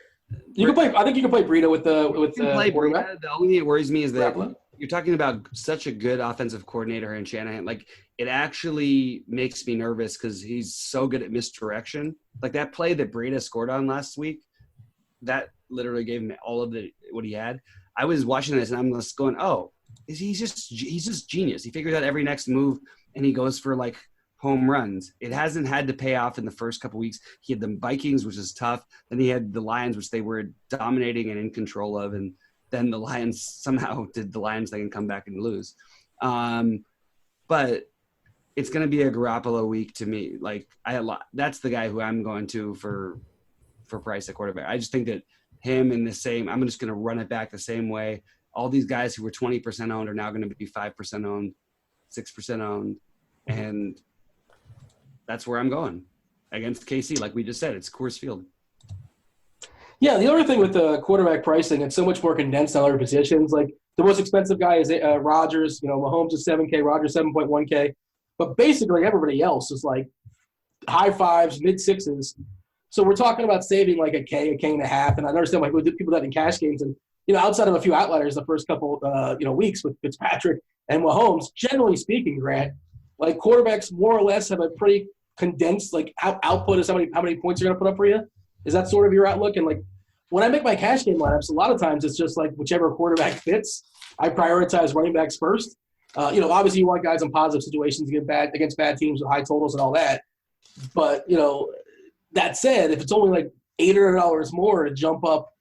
You can play. I think you can play Breida with Breida. The only thing that worries me is that you're talking about such a good offensive coordinator in Shanahan. Like, it actually makes me nervous because he's so good at misdirection. Like that play that Breida scored on last week, that literally gave him all of what he had. I was watching this and I'm just going, oh, he's just genius. He figures out every next move and he goes for like home runs. It hasn't had to pay off in the first couple weeks. He had the Vikings, which is tough. Then he had the Lions, which they were dominating and in control of. And then the Lions somehow did the Lions thing and come back and lose. But it's going to be a Garoppolo week to me. Like that's the guy who I'm going to for Price at quarterback. I just think that him in the same, I'm just going to run it back the same way. All these guys who were 20% owned are now going to be 5% owned, 6% owned. And that's where I'm going against KC. Like we just said, it's Coors Field. Yeah, the other thing with the quarterback pricing, it's so much more condensed on other positions. Like the most expensive guy is Rodgers. Mahomes is 7K, Rodgers 7.1K. But basically everybody else is like high fives, mid sixes. So we're talking about saving like a K and a half. And I understand why people that in cash games. And, outside of a few outliers the first couple, weeks with Fitzpatrick and Mahomes, generally speaking, Grant, like quarterbacks more or less have a pretty condensed like output is how many points you're going to put up for you. Is that sort of your outlook? And like when I make my cash game lineups, a lot of times it's just like whichever quarterback fits. I prioritize running backs first. Obviously you want guys in positive situations against bad teams with high totals and all that. But, that said, if it's only like $800 more to jump up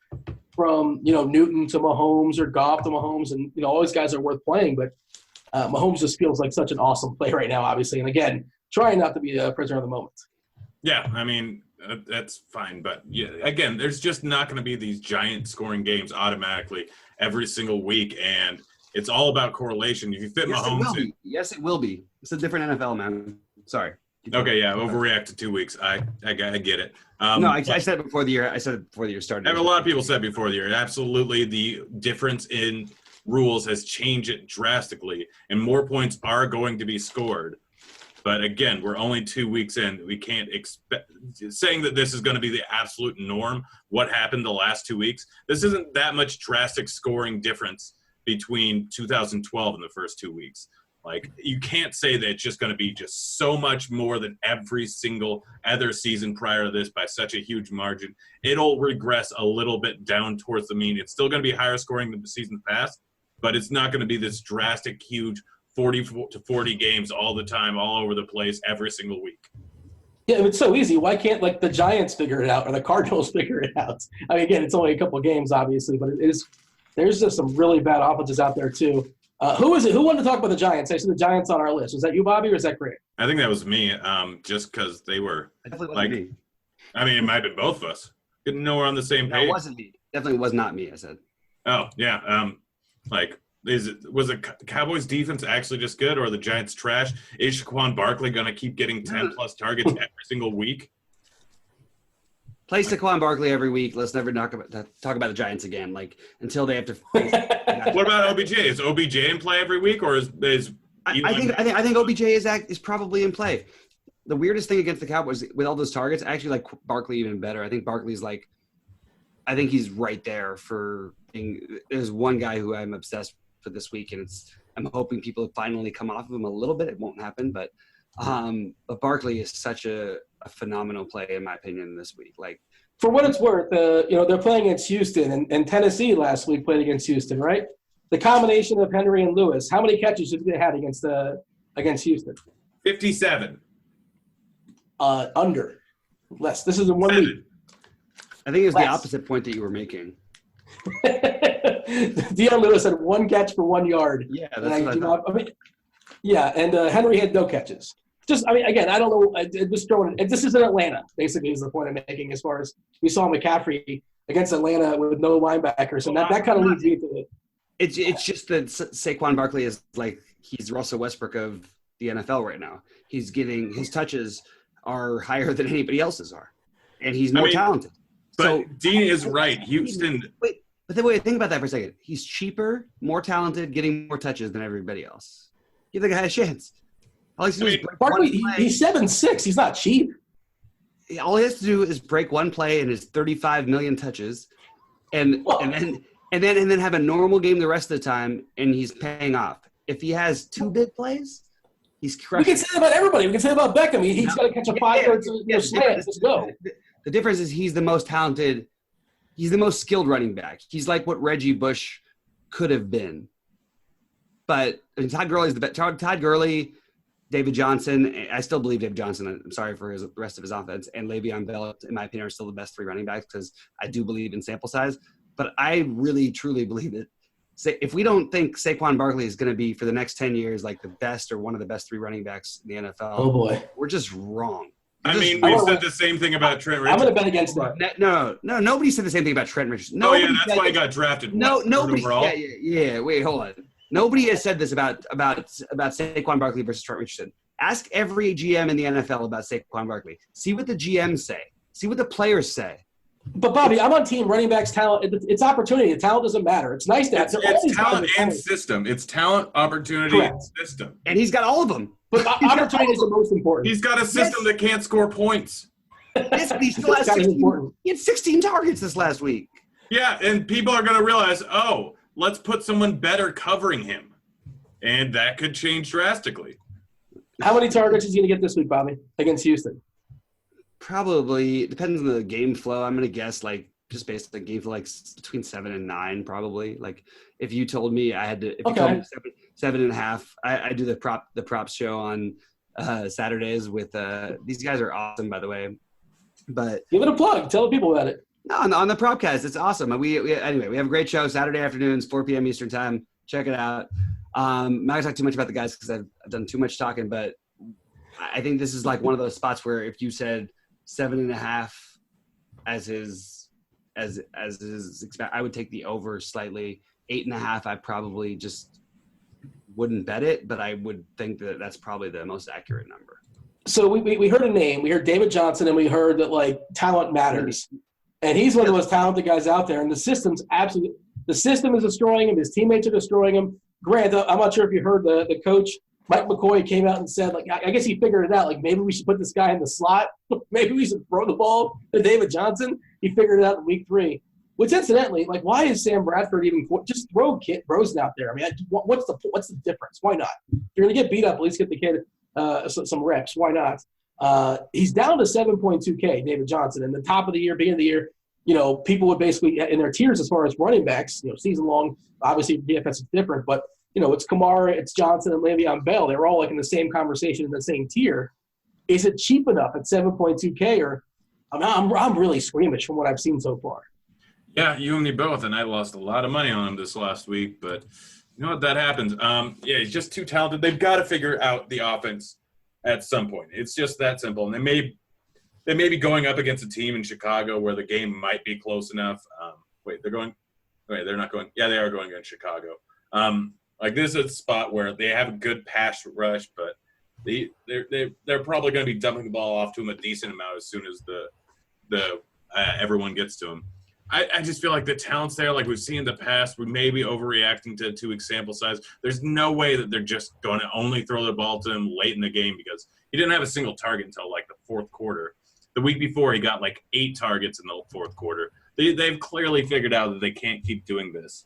from, Newton to Mahomes or Goff to Mahomes, and, all these guys are worth playing. But Mahomes just feels like such an awesome play right now, obviously. And, again, trying not to be a prisoner of the moment. Yeah, I mean, that's fine. But, yeah, again, there's just not going to be these giant scoring games automatically every single week. And it's all about correlation. If you fit Mahomes – Yes, it will be. It's a different NFL, man. Sorry. Okay, yeah, overreact to 2 weeks. I get it. I said it before the year. I said it before the year started. A lot of people said before the year. Absolutely, the difference in rules has changed it drastically, and more points are going to be scored. But again, we're only 2 weeks in. We can't expect saying that this is going to be the absolute norm. What happened the last 2 weeks? This isn't that much drastic scoring difference between 2012 and the first 2 weeks. Like, you can't say that it's just going to be just so much more than every single other season prior to this by such a huge margin. It'll regress a little bit down towards the mean. It's still going to be higher scoring than the season past, but it's not going to be this drastic, huge 40 to 40 games all the time, all over the place, every single week. Yeah, it's so easy. Why can't, like, the Giants figure it out or the Cardinals figure it out? I mean, again, it's only a couple of games, obviously, but there's just some really bad offenses out there, too. Who is it? Who wanted to talk about the Giants? I said the Giants on our list. Was that you, Bobby, or is that Grant? I think that was me, just because they were like – I mean, it might have been both of us. Didn't know we're on the same page. No, it wasn't me. Definitely was not me, I said. Oh, yeah. Was the Cowboys defense actually just good, or the Giants trash? Is Saquon Barkley going to keep getting 10-plus targets every single week? Play Saquon Barkley every week. Let's never talk about the Giants again. Like, until they have to face. What about OBJ? Is OBJ in play every week, or is I think OBJ is probably in play. The weirdest thing against the Cowboys with all those targets, I actually like Barkley even better. I think Barkley's I think he's right there for being. There's one guy who I'm obsessed with this week, and I'm hoping people finally come off of him a little bit. It won't happen, but Barkley is such a phenomenal play in my opinion this week. Like, for what it's worth, they're playing against Houston, and Tennessee last week played against Houston, right? The combination of Henry and Lewis, how many catches did they have against Houston? 57. Under. Less. This is in 1 week. I think it was the opposite point that you were making. Deion Lewis had 1 catch for 1 yard. Yeah, that's what I thought. And Henry had no catches. Again, I don't know. Just throwing it. This is in Atlanta, basically, is the point I'm making as far as we saw McCaffrey against Atlanta with no linebackers. And that kind of leads me to it. It's just that Saquon Barkley is like he's Russell Westbrook of the NFL right now. He's getting – his touches are higher than anybody else's are. And he's more talented. But Dean is right. Houston – Wait, think about that for a second. He's cheaper, more talented, getting more touches than everybody else. Give the guy a chance. Barkley, he's 7'6". He's not cheap. All he has to do is break one play in his 35 million touches, and then and then have a normal game the rest of the time, and he's paying off. If he has 2 big plays, he's crushing. We can say that about everybody. We can say that about Beckham. He's got to catch a 5-yard slant. Let's go. The difference is he's the most talented. He's the most skilled running back. He's like what Reggie Bush could have been. But Todd Gurley's the best. Todd Gurley, David Johnson. I still believe David Johnson. I'm sorry for the rest of his offense. And Le'Veon Bell, in my opinion, are still the best 3 running backs because I do believe in sample size. But I really, truly believe that if we don't think Saquon Barkley is going to be for the next 10 years like the best or one of the best 3 running backs in the NFL, oh boy, we're just wrong. We've said the same thing about Trent Richardson. I'm going to bet against that. No, nobody said the same thing about Trent Richardson. That's why he got drafted. Nobody. Overall? Yeah. Wait, hold on. Nobody has said this about Saquon Barkley versus Trent Richardson. Ask every GM in the NFL about Saquon Barkley. See what the GMs say. See what the players say. But Bobby, I'm on team running backs talent. It's opportunity. The talent doesn't matter. It's nice to have. It's talent and system. It's talent, opportunity, and system. And he's got all of them. But opportunity is the most important. He's got a system that can't score points. Yes, but he still has 16. He had 16 targets this last week. Yeah, and people are going to realize, let's put someone better covering him. And that could change drastically. How many targets is he going to get this week, Bobby, against Houston? Probably depends on the game flow. I'm gonna guess just based on game flow, between 7 and 9, probably. Like if you told me I had to, if you told me 7.5, I do the props show on Saturdays with these guys are awesome, by the way. But give it a plug. Tell the people about it. No, on the Propcast, it's awesome. Anyway, we have a great show Saturday afternoons, 4 p.m. Eastern time. Check it out. I'm not gonna talk too much about the guys because I've done too much talking, but I think this is like one of those spots where if you said 7.5 as his I would take the over slightly. 8.5, I probably just wouldn't bet it, but I would think that that's probably the most accurate number. So we heard a name. We heard David Johnson, and we heard that talent matters, and he's one of the most talented guys out there. And the system is destroying him. His teammates are destroying him. Grant, I'm not sure if you heard the coach. Mike McCoy came out and said, I guess he figured it out. Maybe we should put this guy in the slot. Maybe we should throw the ball to David Johnson. He figured it out in week 3. Which, incidentally, why is Sam Bradford even – just throw Rosen out there. I mean, what's the difference? Why not? If you're going to get beat up, at least get the kid some reps. Why not? He's down to 7.2K, David Johnson. And the top of the year, beginning of the year, people would basically – in their tiers as far as running backs, season long, obviously DFS is different, but – it's Kamara, it's Johnson, and Le'Veon Bell. They were all in the same conversation in the same tier. Is it cheap enough at 7.2K, or I'm really squeamish from what I've seen so far? Yeah, you and me both, and I lost a lot of money on him this last week, but you know what? That happens. He's just too talented. They've got to figure out the offense at some point. It's just that simple. And they may be going up against a team in Chicago where the game might be close enough. They're not going. Yeah, they are going against Chicago. This is a spot where they have a good pass rush, but they're probably going to be dumping the ball off to him a decent amount as soon as the everyone gets to him. I just feel like the talent's there, like we've seen in the past. We may be overreacting to 2-week sample size. There's no way that they're just going to only throw the ball to him late in the game because he didn't have a single target until the fourth quarter. The week before, he got 8 targets in the fourth quarter. They've clearly figured out that they can't keep doing this.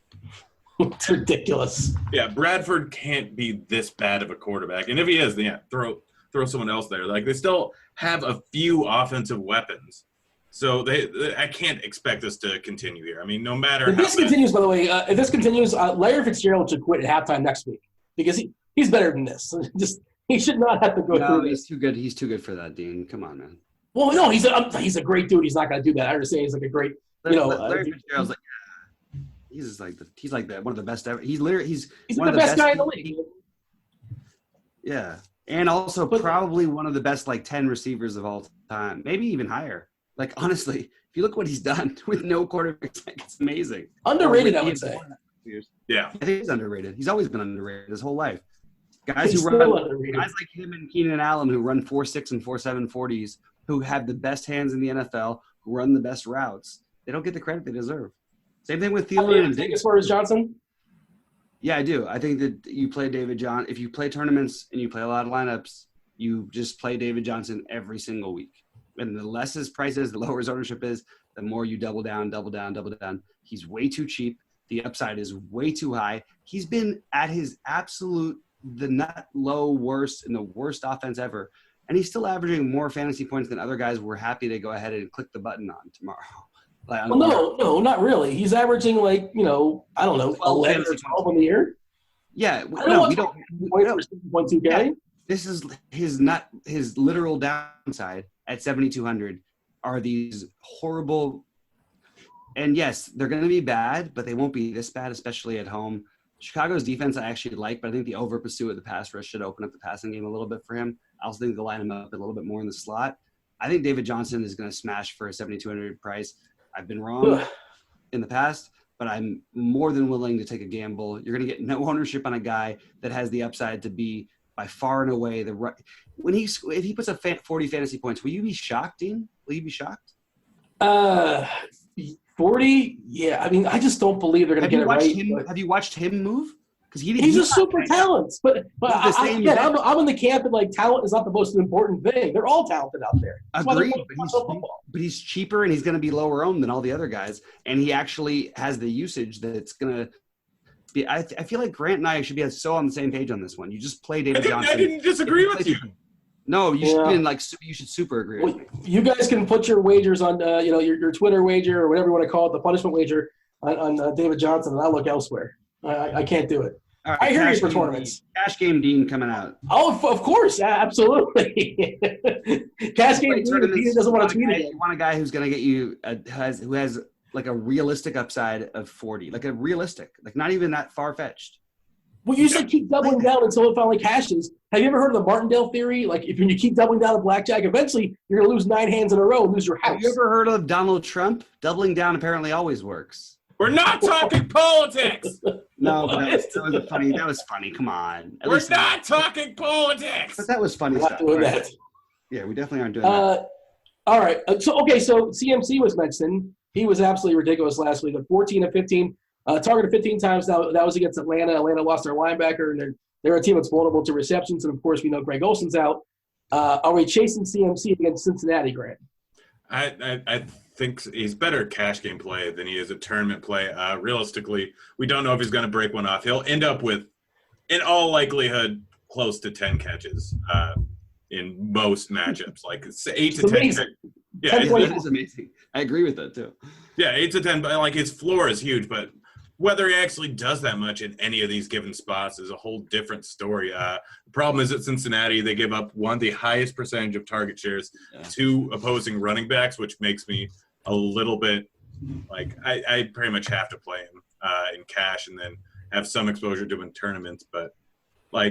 It's ridiculous. Yeah, Bradford can't be this bad of a quarterback. And if he is, then throw someone else there. They still have a few offensive weapons. So I can't expect this to continue here. I mean, no matter if this continues, by the way, Larry Fitzgerald should quit at halftime next week because he's better than this. He should not have to go through this. He's too good. He's too good for that, Dean. Come on, man. Well, no, he's a great dude. He's not going to do that. I understand he's a great, Larry Fitzgerald's he's one of the best ever. He's one the of the best guy in people. the league. Yeah, and also probably one of the best 10 receivers of all time, maybe even higher. Honestly, if you look what he's done with no quarterback, it's amazing. Underrated, I would say. Yeah, I think he's underrated. He's always been underrated his whole life. Guys like him and Keenan Allen who run 4.6 and 4.7 40s, who have the best hands in the NFL, who run the best routes. They don't get the credit they deserve. Same thing with Thielen and Diggs. As far as Johnson? Yeah, I do. I think that you play David Johnson. If you play tournaments and you play a lot of lineups, you just play David Johnson every single week. And the less his price is, the lower his ownership is, the more you double down. He's way too cheap. The upside is way too high. He's been at his absolute, the nut low worst and the worst offense ever. And he's still averaging more fantasy points than other guys we're happy to go ahead and click the button on tomorrow. Well, no, not really. He's averaging I don't know, 11 or 12 in the year. Yeah. We don't. Yeah, this is his literal downside at 7,200 are these horrible. And yes, they're going to be bad, but they won't be this bad, especially at home. Chicago's defense I actually like, but I think the over pursuit of the pass rush should open up the passing game a little bit for him. I also think they'll line him up a little bit more in the slot. I think David Johnson is going to smash for a 7,200 price. I've been wrong in the past, but I'm more than willing to take a gamble. You're going to get no ownership on a guy that has the upside to be by far and away the right. If he puts up 40 fantasy points, will you be shocked, Dean? Will you be shocked? 40? Yeah. I mean, I just don't believe they're going to get it right. Have you watched him move? Because he's a super talent. But I'm in the camp and talent is not the most important thing. They're all talented out there. Agreed. But he's cheaper and he's going to be lower owned than all the other guys. And he actually has the usage that's going to be. I feel like Grant and I should be so on the same page on this one. You just play David Johnson. I didn't disagree with you. No, you should be you should super agree. Well, you guys can put your wagers on, your Twitter wager or whatever you want to call it, the punishment wager on David Johnson, and I'll look elsewhere. I can't do it. All right, I hear you for tournaments. Cash Game Dean coming out. Oh, of course, absolutely. Cash Game Dean doesn't want to tweet it. You want a guy who's going to get you who has a realistic upside of 40, not even that far fetched. Well, you said keep doubling down until it finally cashes. Have you ever heard of the Martindale theory? If you keep doubling down on blackjack, eventually you're going to lose 9 hands in a row and lose your house. Have you ever heard of Donald Trump? Doubling down apparently always works. We're not talking politics. No, but that was funny. That was funny. Come on. We're not talking politics. But that was funny stuff. Doing that. Yeah, we definitely aren't doing that. All right. So CMC was mentioned. He was absolutely ridiculous last week. 14 of 15. Targeted 15 times. Now that was against Atlanta. Atlanta lost their linebacker, and they're a team that's vulnerable to receptions. And of course, we know Greg Olson's out. Are we chasing CMC against Cincinnati, Grant? I think he's better at cash game play than he is at tournament play. Realistically, we don't know if he's going to break one off. He'll end up with, in all likelihood, close to 10 catches in most matchups. 8 to 10. Yeah, that is amazing. I agree with that too. Yeah, 8 to 10. But his floor is huge, but whether he actually does that much in any of these given spots is a whole different story. The problem is at Cincinnati, they give up the highest percentage of target shares to opposing running backs, which makes me a little bit I pretty much have to play him in cash and then have some exposure to him in tournaments. But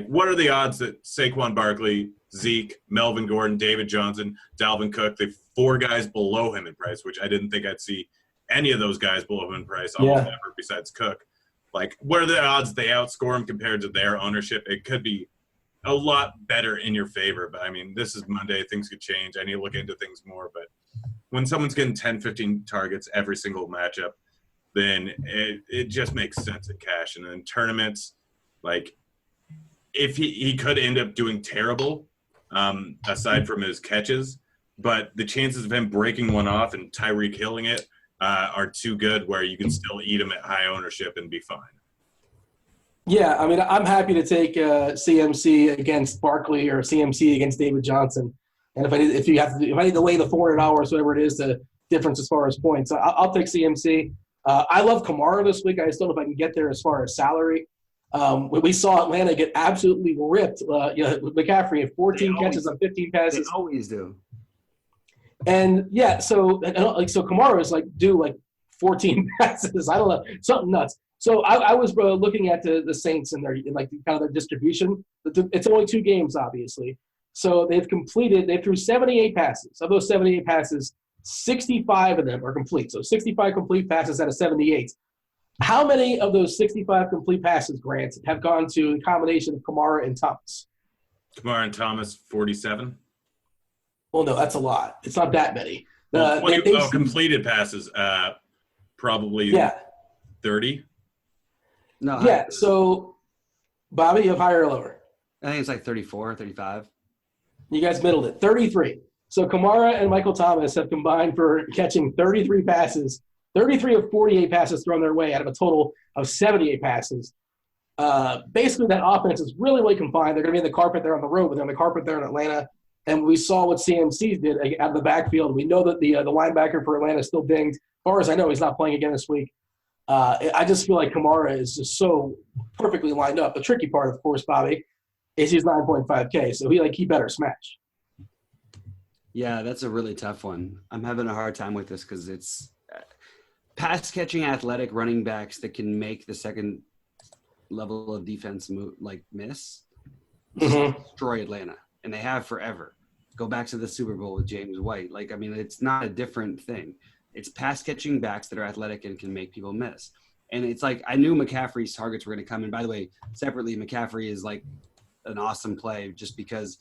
what are the odds that Saquon Barkley, Zeke, Melvin Gordon, David Johnson, Dalvin Cook, the 4 guys below him in price, which I didn't think I'd see any of those guys below him in price, almost ever besides Cook. What are the odds they outscore him compared to their ownership? It could be a lot better in your favor. But, this is Monday. Things could change. I need to look into things more. But when someone's getting 10, 15 targets every single matchup, then it just makes sense in cash. And then tournaments, if he could end up doing terrible, aside from his catches, but the chances of him breaking one off and Tyreek killing it are too good where you can still eat them at high ownership and be fine. Yeah, I'm happy to take CMC against Barkley or CMC against David Johnson. And if I need to lay the $400, whatever it is, the difference as far as points, I'll take CMC. I love Kamara this week. I just don't know if I can get there as far as salary. We saw Atlanta get absolutely ripped. McCaffrey had 14 catches on 15 passes. They always do. And so Kamara is due 14 passes. I don't know, something nuts. So I was looking at the Saints and their their distribution. It's only 2 games, obviously. So they threw 78 passes. Of those 78 passes, 65 of them are complete. So 65 complete passes out of 78. How many of those 65 complete passes, Grant, have gone to a combination of Kamara and Thomas? Kamara and Thomas, 47. Well, no, that's a lot. It's not that many. Completed passes, probably 30. No. Yeah, so, Bobby, you have higher or lower? I think it's 34, 35. You guys middled it. 33. So Kamara and Michael Thomas have combined for catching 33 passes 33 of 48 passes thrown their way out of a total of 78 passes. Basically, that offense is really confined. They're going to be in the carpet there on the road, but they're on the carpet there in Atlanta. And we saw what CMC did out of the backfield. We know that the linebacker for Atlanta is still dinged. As far as I know, he's not playing again this week. I just feel like Kamara is just so perfectly lined up. The tricky part, of course, Bobby, is he's 9.5K, so he better smash. Yeah, that's a really tough one. I'm having a hard time with this because it's pass-catching athletic running backs that can make the second level of defense miss. Destroy Atlanta, and they have forever. Go back to the Super Bowl with James White. It's not a different thing. It's pass-catching backs that are athletic and can make people miss. And it's like I knew McCaffrey's targets were going to come. And by the way, separately, McCaffrey is like an awesome play just because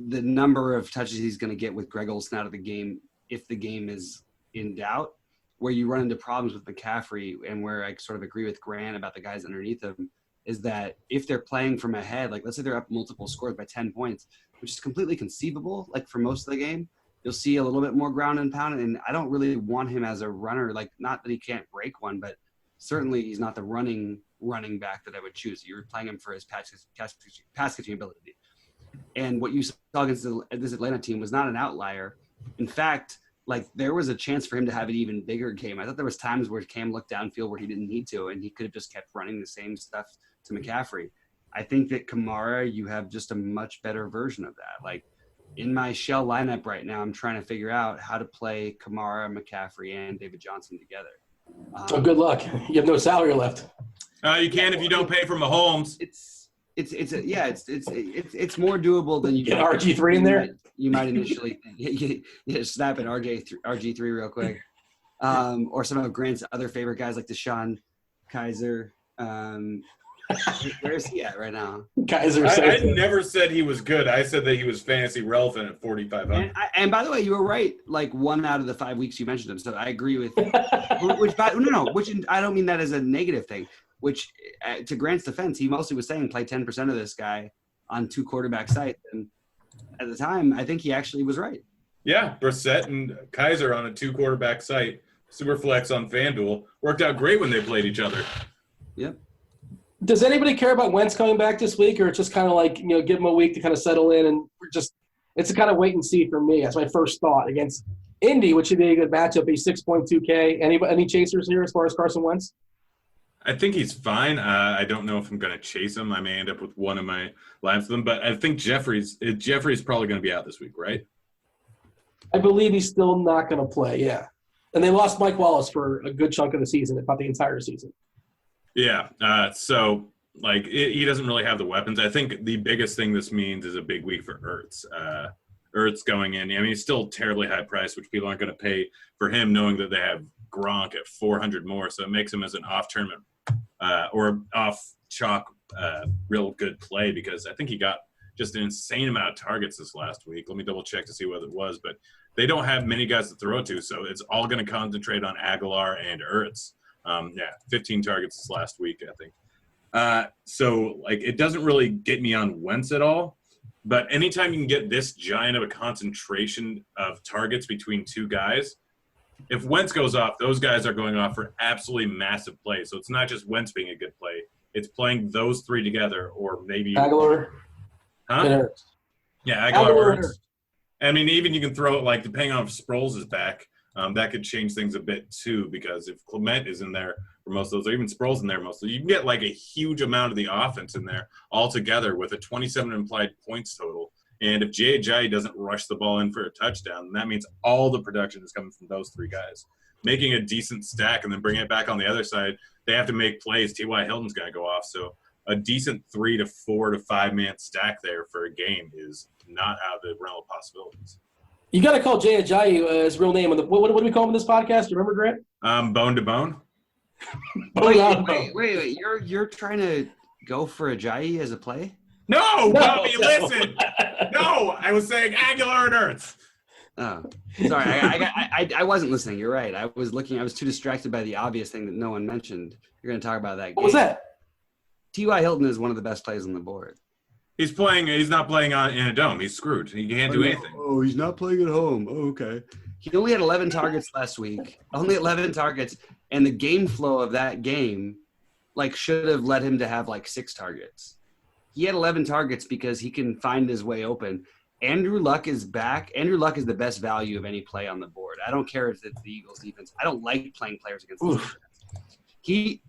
the number of touches he's going to get with Greg Olsen out of the game, if the game is in doubt, where you run into problems with McCaffrey and where I sort of agree with Grant about the guys underneath him, is that if they're playing from ahead, like let's say they're up multiple scores by 10 points, which is completely conceivable, like for most of the game, you'll see a little bit more ground and pound. And I don't really want him as a runner, like not that he can't break one, but certainly he's not the running back that I would choose. You're playing him for his pass catching ability. And what you saw against this Atlanta team was not an outlier. In fact, like there was a chance for him to have an even bigger game. I thought there was times where Cam looked downfield where he didn't need to, and he could have just kept running the same stuff to McCaffrey. I think that Kamara, you have just a much better version of that. Like in my shell lineup right now, I'm trying to figure out how to play Kamara, McCaffrey, and David Johnson together. Good luck. You have no salary left. You can if you don't pay for Mahomes. It's more doable than you get RG3 in there. You might initially snap an RG3 real quick, or some of Grant's other favorite guys like Deshaun Kaiser. Where's he at right now? Kaiser. I never said he was good. I said that he was fantasy relevant at 4,500. And by the way, you were right. Like 1 out of the 5 weeks you mentioned him, so I agree with. Which I don't mean that as a negative thing. Which, to Grant's defense, he mostly was saying play 10% of this guy on 2 quarterback sites. And at the time, I think he actually was right. Yeah, Brissett and Kaiser on a 2 quarterback site, Superflex on FanDuel, worked out great when they played each other. Yep. Does anybody care about Wentz coming back this week, or it's just kind of like, give him a week to kind of settle in and it's a kind of wait and see for me. That's my first thought against Indy, which should be a good matchup. He's 6.2K. Any chasers here as far as Carson Wentz? I think he's fine. I don't know if I'm going to chase him. I may end up with one of my lines of them, but I think Jeffrey's probably going to be out this week, right? I believe he's still not going to play, yeah. And they lost Mike Wallace for a good chunk of the season, if not the entire season. Yeah, he doesn't really have the weapons. I think the biggest thing this means is a big week for Ertz. Ertz going in. He's still terribly high price, which people aren't going to pay for him, knowing that they have Gronk at 400 more. So it makes him as an off-tournament or off-chalk real good play, because I think he got just an insane amount of targets this last week. Let me double-check to see what it was. But they don't have many guys to throw to, so it's all going to concentrate on Aguilar and Ertz. 15 targets this last week, I think. It doesn't really get me on Wentz at all. But anytime you can get this giant of a concentration of targets between 2 guys, if Wentz goes off, those guys are going off for absolutely massive plays. So it's not just Wentz being a good play. It's playing those 3 together, or maybe Aguilar. Huh? Yeah, Aguilar. Even you can throw it, depending on if Sproles is back, that could change things a bit too, because if Clement is in there for most of those, or even Sproles in there most of those, you can get a huge amount of the offense in there all together with a 27 implied points total. And if Jay doesn't rush the ball in for a touchdown, that means all the production is coming from those 3 guys. Making a decent stack and then bringing it back on the other side, they have to make plays. T.Y. Hilton's going to go off. So a decent 3 to 4 to 5 man stack there for a game is not out of the realm of possibilities. You got to call Jay Ajayi his real name. What do we call him in this podcast? You remember, Grant? Bone to bone. Wait. You're trying to go for Ajayi as a play? No, Bobby, listen. No, I was saying Aguilar and Ertz. Oh, sorry. I wasn't listening. You're right. I was too distracted by the obvious thing that no one mentioned. You're going to talk about that game. What was that? T.Y. Hilton is one of the best plays on the board. He's playing. He's not playing in a dome. He's screwed. He can't do anything. Oh, he's not playing at home. Oh, okay. He only had 11 targets last week. Only 11 targets, and the game flow of that game, like, should have led him to have like 6 targets. He had 11 targets because he can find his way open. Andrew Luck is back. Andrew Luck is the best value of any play on the board. I don't care if it's the Eagles defense. I don't like playing players against this defense.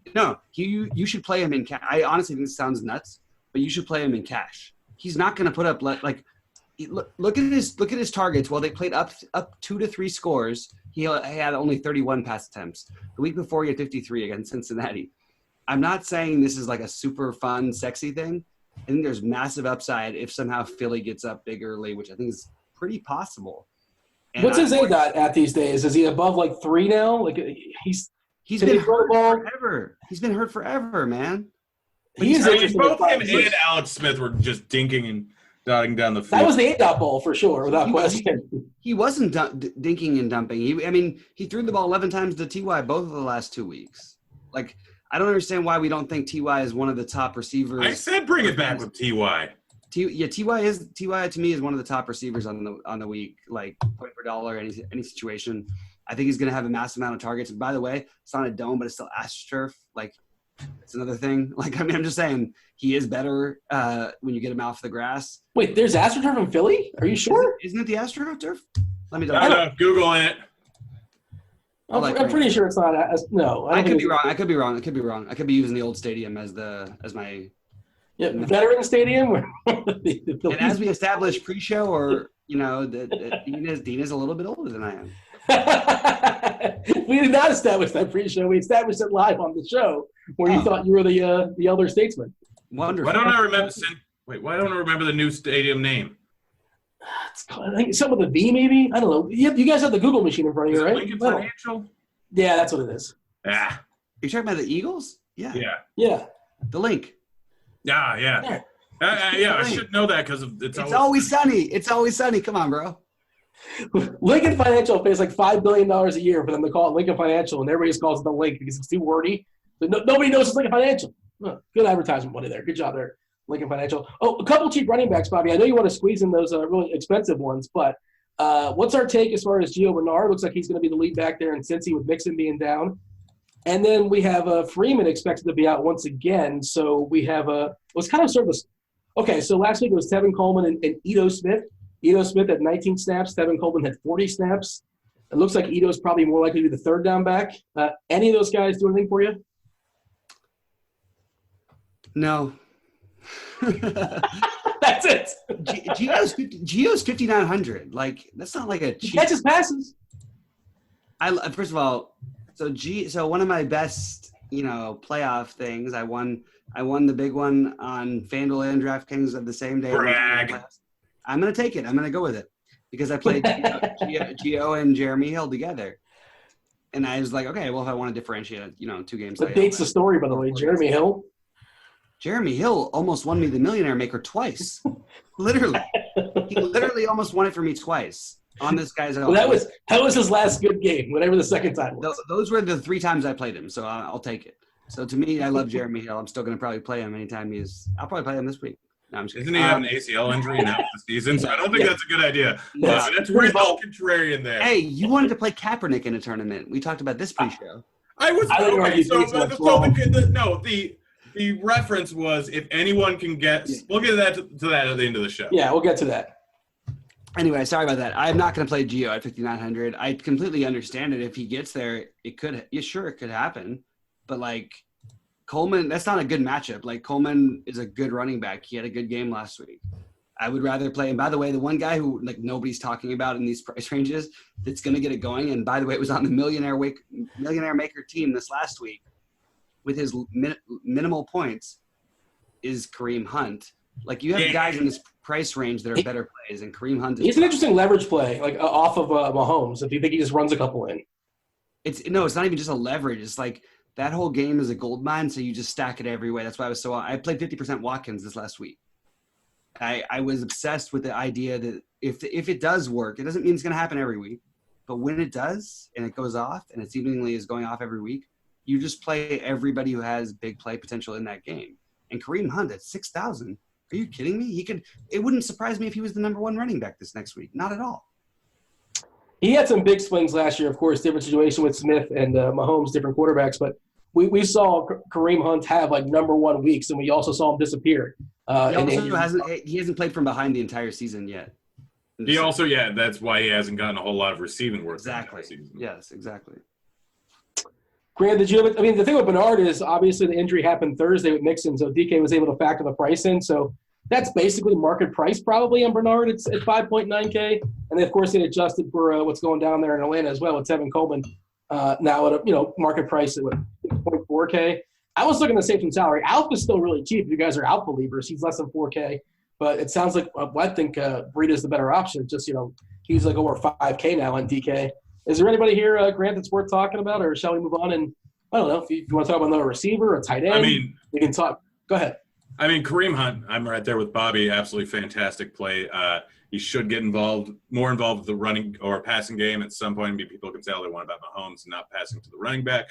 You should play him in cash. I honestly think this sounds nuts, but you should play him in cash. He's not going to put up like look at his targets. While they played up 2 to 3 scores, he had only 31 pass attempts. The week before, he had 53 against Cincinnati. I'm not saying this is like a super fun, sexy thing. I think there's massive upside if somehow Philly gets up big early, which I think is pretty possible. And what's his ADOT at these days? Is he above like 3 now? Like he's been hurt forever. He's been hurt forever, man. He's both him and Alex Smith were just dinking and dotting down the field. That was the ADOT ball for sure, without question. He wasn't dinking and dumping. He threw the ball 11 times to Ty both of the last 2 weeks. Like, I don't understand why we don't think Ty is one of the top receivers. I said bring it back with Ty. Ty to me is one of the top receivers on the week, like point per dollar, any situation. I think he's going to have a massive amount of targets. And by the way, it's not a dome, but it's still AstroTurf. Like, it's another thing. Like, I mean, I'm just saying he is better when you get him off the grass. Wait, there's AstroTurf in Philly? Are you sure? Isn't it the AstroTurf? Let me Google it. I'm pretty sure it's not. No, I could be wrong. I could be wrong. I could be using the old stadium as my veteran stadium. And as we established pre-show, or Dean is a little bit older than I am. We did not establish that pre-show. We established it live on the show, where you thought you were the elder statesman. Wonderful. Why don't I remember the new stadium name? It's called, I think some of the V, maybe. I don't know. You guys have the Google machine in front of you, right? Lincoln Financial? Yeah, that's what it is. Ah. You're talking about the Eagles? Yeah. Yeah. The link. Yeah. I should know that because it's always sunny. It's always sunny. Come on, bro. Lincoln Financial pays like $5 billion a year for them to call it Lincoln Financial, and everybody just calls it the Link because it's too wordy. Nobody knows it's Lincoln Financial. Good advertisement money there. Good job there, Lincoln Financial. Oh, a couple cheap running backs, Bobby. I know you want to squeeze in those really expensive ones, but what's our take as far as Gio Bernard? Looks like he's going to be the lead back there in Cincy with Mixon being down. And then we have Freeman expected to be out once again. So we have so last week it was Tevin Coleman and Ito Smith. Ito Smith had 19 snaps. Tevin Coleman had 40 snaps. It looks like Ito's probably more likely to be the third down back. Any of those guys do anything for you? No. That's it. Gio's 5,900. Like, that's not like a cheap. He catches passes. First of all, so one of my best, playoff things, I won the big one on FanDuel and DraftKings of the same day. Brag. I'm going to take it. I'm going to go with it because I played Gio and Jeremy Hill together. And I was like, okay, well, if I want to differentiate, 2 games. What dates the story, by the way? Jeremy Hill? Jeremy Hill almost won me the Millionaire Maker twice. Literally. He literally almost won it for me twice on this guy's own. Well, that was his last good game, whatever the second time was. Those were the 3 times I played him, so I'll take it. So to me, I love Jeremy Hill. I'm still going to probably play him anytime I'll probably play him this week. No, I'm just kidding. Isn't he having an ACL injury now for the season? So I don't think that's a good idea. That's pretty contrarian there. Hey, you wanted to play Kaepernick in a tournament. We talked about this pre-show. The reference was if anyone can get – we'll get to that at the end of the show. Yeah, we'll get to that. Anyway, sorry about that. I'm not going to play Gio at 5,900. I completely understand it. If he gets there, it could happen. But, like, Coleman – that's not a good matchup. Like, Coleman is a good running back. He had a good game last week. I would rather play – and by the way, the one guy who, like, nobody's talking about in these price ranges that's going to get it going, and by the way, it was on the Millionaire Maker team this last week, with his minimal points, is Kareem Hunt. Like, you have guys in this price range that are better plays, and Kareem Hunt is – He's an interesting leverage play, like off of Mahomes, if you think he just runs a couple in. It's not even just a leverage. It's like that whole game is a gold mine, so you just stack it every way. That's why I played 50% Watkins this last week. I was obsessed with the idea that if it does work, it doesn't mean it's going to happen every week, but when it does and it goes off and it seemingly is going off every week, you just play everybody who has big play potential in that game. And Kareem Hunt at 6,000 Are you kidding me? It wouldn't surprise me if he was the number 1 running back this next week. Not at all. He had some big swings last year, of course, different situation with Smith and Mahomes, different quarterbacks. But we saw Kareem Hunt have like number 1 weeks, and we also saw him disappear. He hasn't played from behind the entire season yet. He also, that's why he hasn't gotten a whole lot of receiving work. Exactly. Yes, exactly. Grant, did you have – I mean, the thing with Bernard is obviously the injury happened Thursday with Mixon, so DK was able to factor the price in. So that's basically market price probably on Bernard. It's at 5.9K. And then, of course, it adjusted for what's going down there in Atlanta as well with Tevin Coleman now at a market price at 6.4K. I was looking to save some salary. Alf is still really cheap. If you guys are Alf believers, he's less than 4K. But it sounds like I think Breida the better option. Just, he's like over 5K now on DK. Is there anybody here, Grant, that's worth talking about, or shall we move on? And I don't know if you want to talk about another receiver, a tight end. We can talk. Go ahead. I mean, Kareem Hunt, I'm right there with Bobby. Absolutely fantastic play. He should get more involved with the running or passing game at some point. Maybe people can say all they want about Mahomes and not passing to the running back.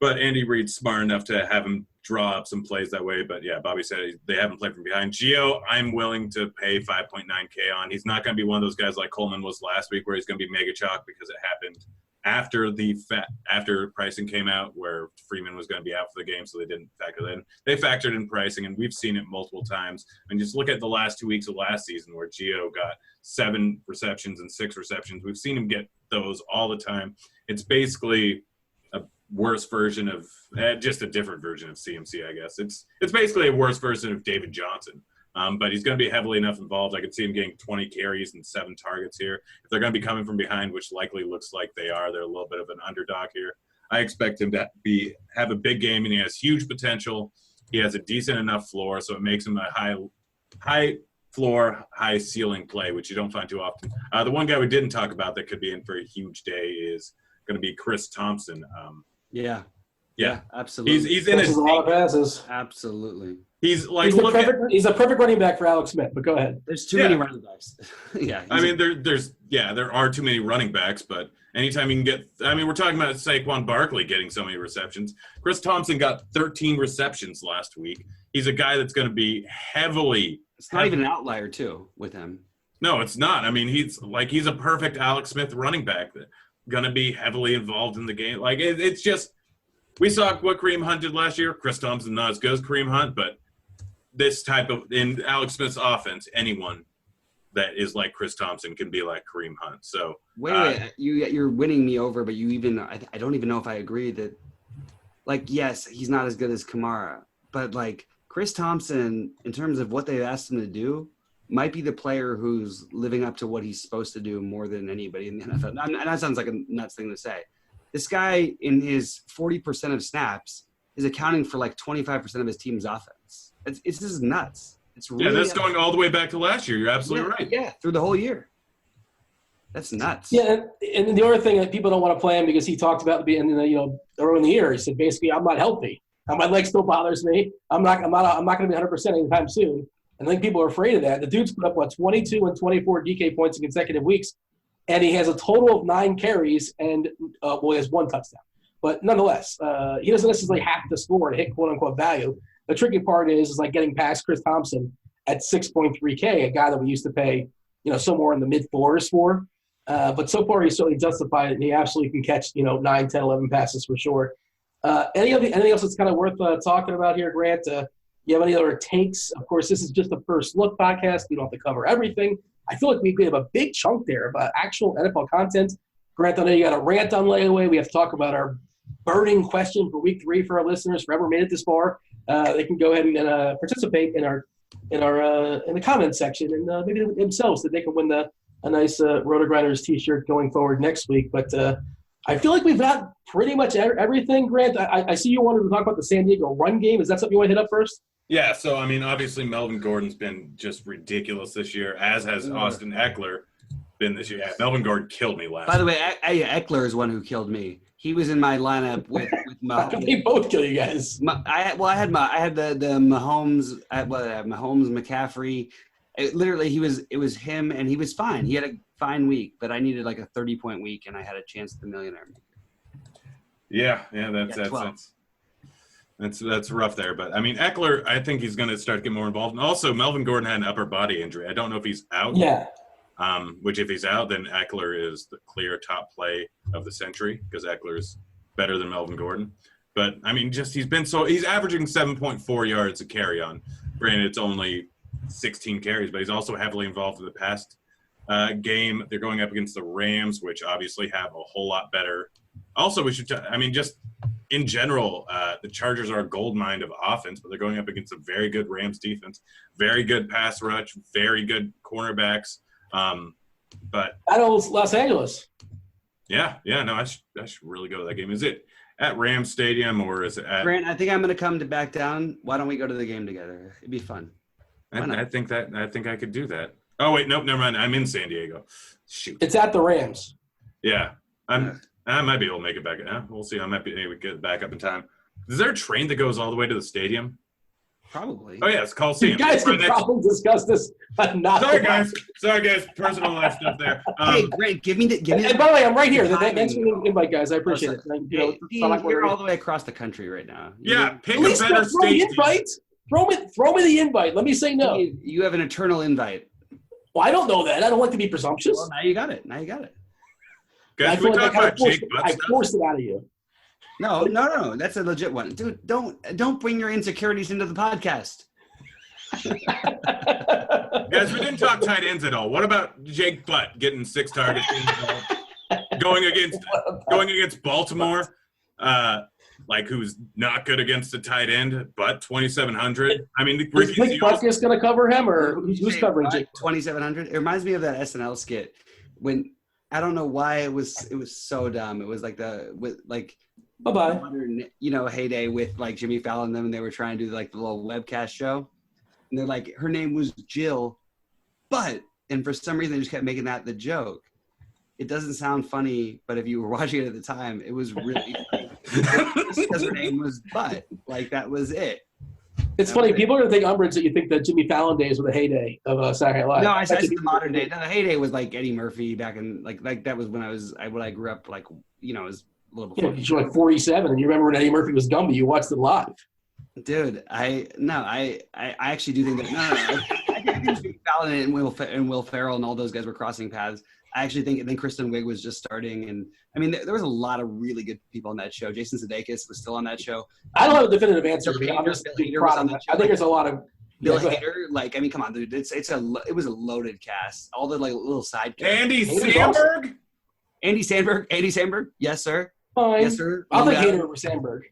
But Andy Reid's smart enough to have him draw up some plays that way. But, Bobby said they haven't played from behind. Gio, I'm willing to pay 5.9K on. He's not going to be one of those guys like Coleman was last week where he's going to be mega chalk because it happened after pricing came out where Freeman was going to be out for the game, so they didn't factor that in. They factored in pricing, and we've seen it multiple times. And just look at the last 2 weeks of last season where Gio got 7 receptions and 6 receptions. We've seen him get those all the time. It's basically a worse version of just a different version of CMC, I guess. It's basically a worse version of David Johnson. But he's going to be heavily enough involved. I could see him getting 20 carries and 7 targets here. If they're going to be coming from behind, which likely looks like they are, they're a little bit of an underdog here. I expect him to have a big game, and he has huge potential. He has a decent enough floor, so it makes him a high floor, high ceiling play, which you don't find too often. The one guy we didn't talk about that could be in for a huge day is going to be Chris Thompson. Yeah, absolutely. He's in his a lot of passes. Absolutely. He's a perfect running back for Alex Smith, but go ahead. There's too many running backs. There are too many running backs, but anytime you can get – we're talking about Saquon Barkley getting so many receptions. Chris Thompson got 13 receptions last week. He's a guy that's going to be heavily – It's not even an outlier, too, with him. No, it's not. He's a perfect Alex Smith running back that's going to be heavily involved in the game. It's just – we saw what Kareem Hunt did last year. Chris Thompson not as good as Kareem Hunt, but – this type of in Alex Smith's offense, anyone that is like Chris Thompson can be like Kareem Hunt. So wait, you're winning me over, but I don't even know if I agree that. Yes, he's not as good as Kamara, but Chris Thompson, in terms of what they've asked him to do, might be the player who's living up to what he's supposed to do more than anybody in the NFL. And that sounds like a nuts thing to say. This guy, in his 40% of snaps, is accounting for 25% of his team's offense. This is nuts. It's really that's going all the way back to last year. You're absolutely right. Yeah, through the whole year. That's nuts. Yeah, and the other thing that people don't want to play him because he talked about being early in the year. He said basically, I'm not healthy. My leg still bothers me. I'm not going to be 100% anytime soon. And I think people are afraid of that. The dude's put up 22 and 24 DK points in consecutive weeks, and he has a total of 9 carries and he has 1 touchdown. But nonetheless, he doesn't necessarily have to score to hit quote unquote value. The tricky part is getting past Chris Thompson at 6.3K, a guy that we used to pay, somewhere in the mid-4s for. But so far he's certainly justified it, and he absolutely can catch, 9, 10, 11 passes for sure. Anything else that's kind of worth talking about here, Grant? You have any other takes? Of course, this is just a first look podcast. We don't have to cover everything. I feel like we have a big chunk there of actual NFL content. Grant, I know you got a rant on layaway. We have to talk about our burning question for week 3 for our listeners. For ever made it this far, they can go ahead and participate in the comments section and maybe themselves that they can win a nice RotoGrinders t-shirt going forward next week. But I feel like we've got pretty much everything. Grant, I see you wanted to talk about the San Diego run game. Is that something you want to hit up first? Yeah. So obviously Melvin Gordon's been just ridiculous this year, as has Austin Eckler been this year. Yeah, Melvin Gordon killed me last. By the way, Eckler is one who killed me. He was in my lineup with Mahomes. They both kill you guys. I had the Mahomes Mahomes McCaffrey. It was him, and he was fine. He had a fine week, but I needed a 30-point week, and I had a chance at the millionaire maker. Yeah, that's That's rough there. But, I mean, Eckler, I think he's going to start to get more involved. And also, Melvin Gordon had an upper body injury. I don't know if he's out. Yeah. Which if he's out, then Eckler is the clear top play of the century because Eckler's better than Melvin Gordon. But, I mean, he's averaging 7.4 yards a carry on. Granted, it's only 16 carries, but he's also heavily involved in the past game. They're going up against the Rams, which obviously have a whole lot better. Also, just in general, the Chargers are a gold mine of offense, but they're going up against a very good Rams defense, very good pass rush, very good cornerbacks. But Battles Los Angeles. No, I should really go to that game. Is it at Rams Stadium or is it at Grant? I think I'm going to come back down. Why don't we go to the game together? It'd be fun. I think I could do that. Oh wait, nope, never mind. I'm in San Diego. Shoot. It's at the Rams. Yeah, I might be able to make it back. We'll see. I might be able to get back up in time. Is there a train that goes all the way to the stadium? Probably. Oh yeah, it's Coliseum. You guys can probably discuss this, but not. Sorry guys. Personal life stuff there. Hey, Grant, give me. And by the way, I'm right here. Thanks for the invite, guys. I appreciate it. You're all the way across the country right now. Pick a better state. Throw me the invite. Let me say no. You have an eternal invite. Well, I don't know that. I don't like to be presumptuous. Well, now you got it. Guys, we talk about Jake Butt I stuff. forced it out of you. No. That's a legit one, dude. Don't bring your insecurities into the podcast. Guys, we didn't talk tight ends at all. What about Jake Butt getting 6 targets, going against Baltimore, who's not good against the tight end, but 2,700. I mean, is Nick Butkus going to cover him, or who's covering Jake? 2,700. It reminds me of that SNL skit when I don't know why it was so dumb. It was like Bye-bye. Modern, heyday with like Jimmy Fallon and them, and they were trying to do like the little webcast show. And they're like, her name was Jill, and for some reason they just kept making that the joke. It doesn't sound funny, but if you were watching it at the time, it was really funny. Because her name was Butt. Like, that was it. It's funny. People are going to take umbrage that you think that Jimmy Fallon days were the heyday of Saturday Night Live. No, I said the modern day. No, the heyday was like Eddie Murphy back in, like that was when I grew up, like, it was a little before. Yeah, you're like 47, and you remember when Eddie Murphy was Gumby. You watched it live. Dude, I actually do think that I think Jimmy Fallon and Will Ferrell and all those guys were crossing paths. I actually think, and then Kristen Wiig was just starting, and I mean, there was a lot of really good people on that show. Jason Sudeikis was still on that show. I don't have a definitive answer. I'm just proud of that. I think there's a lot of Bill Hader. Like, I mean, come on, dude. It was a loaded cast. All the like little side characters. Andy Sandberg. Yes, sir. Fine. Yes, sir. I'll take Hader over Sandberg.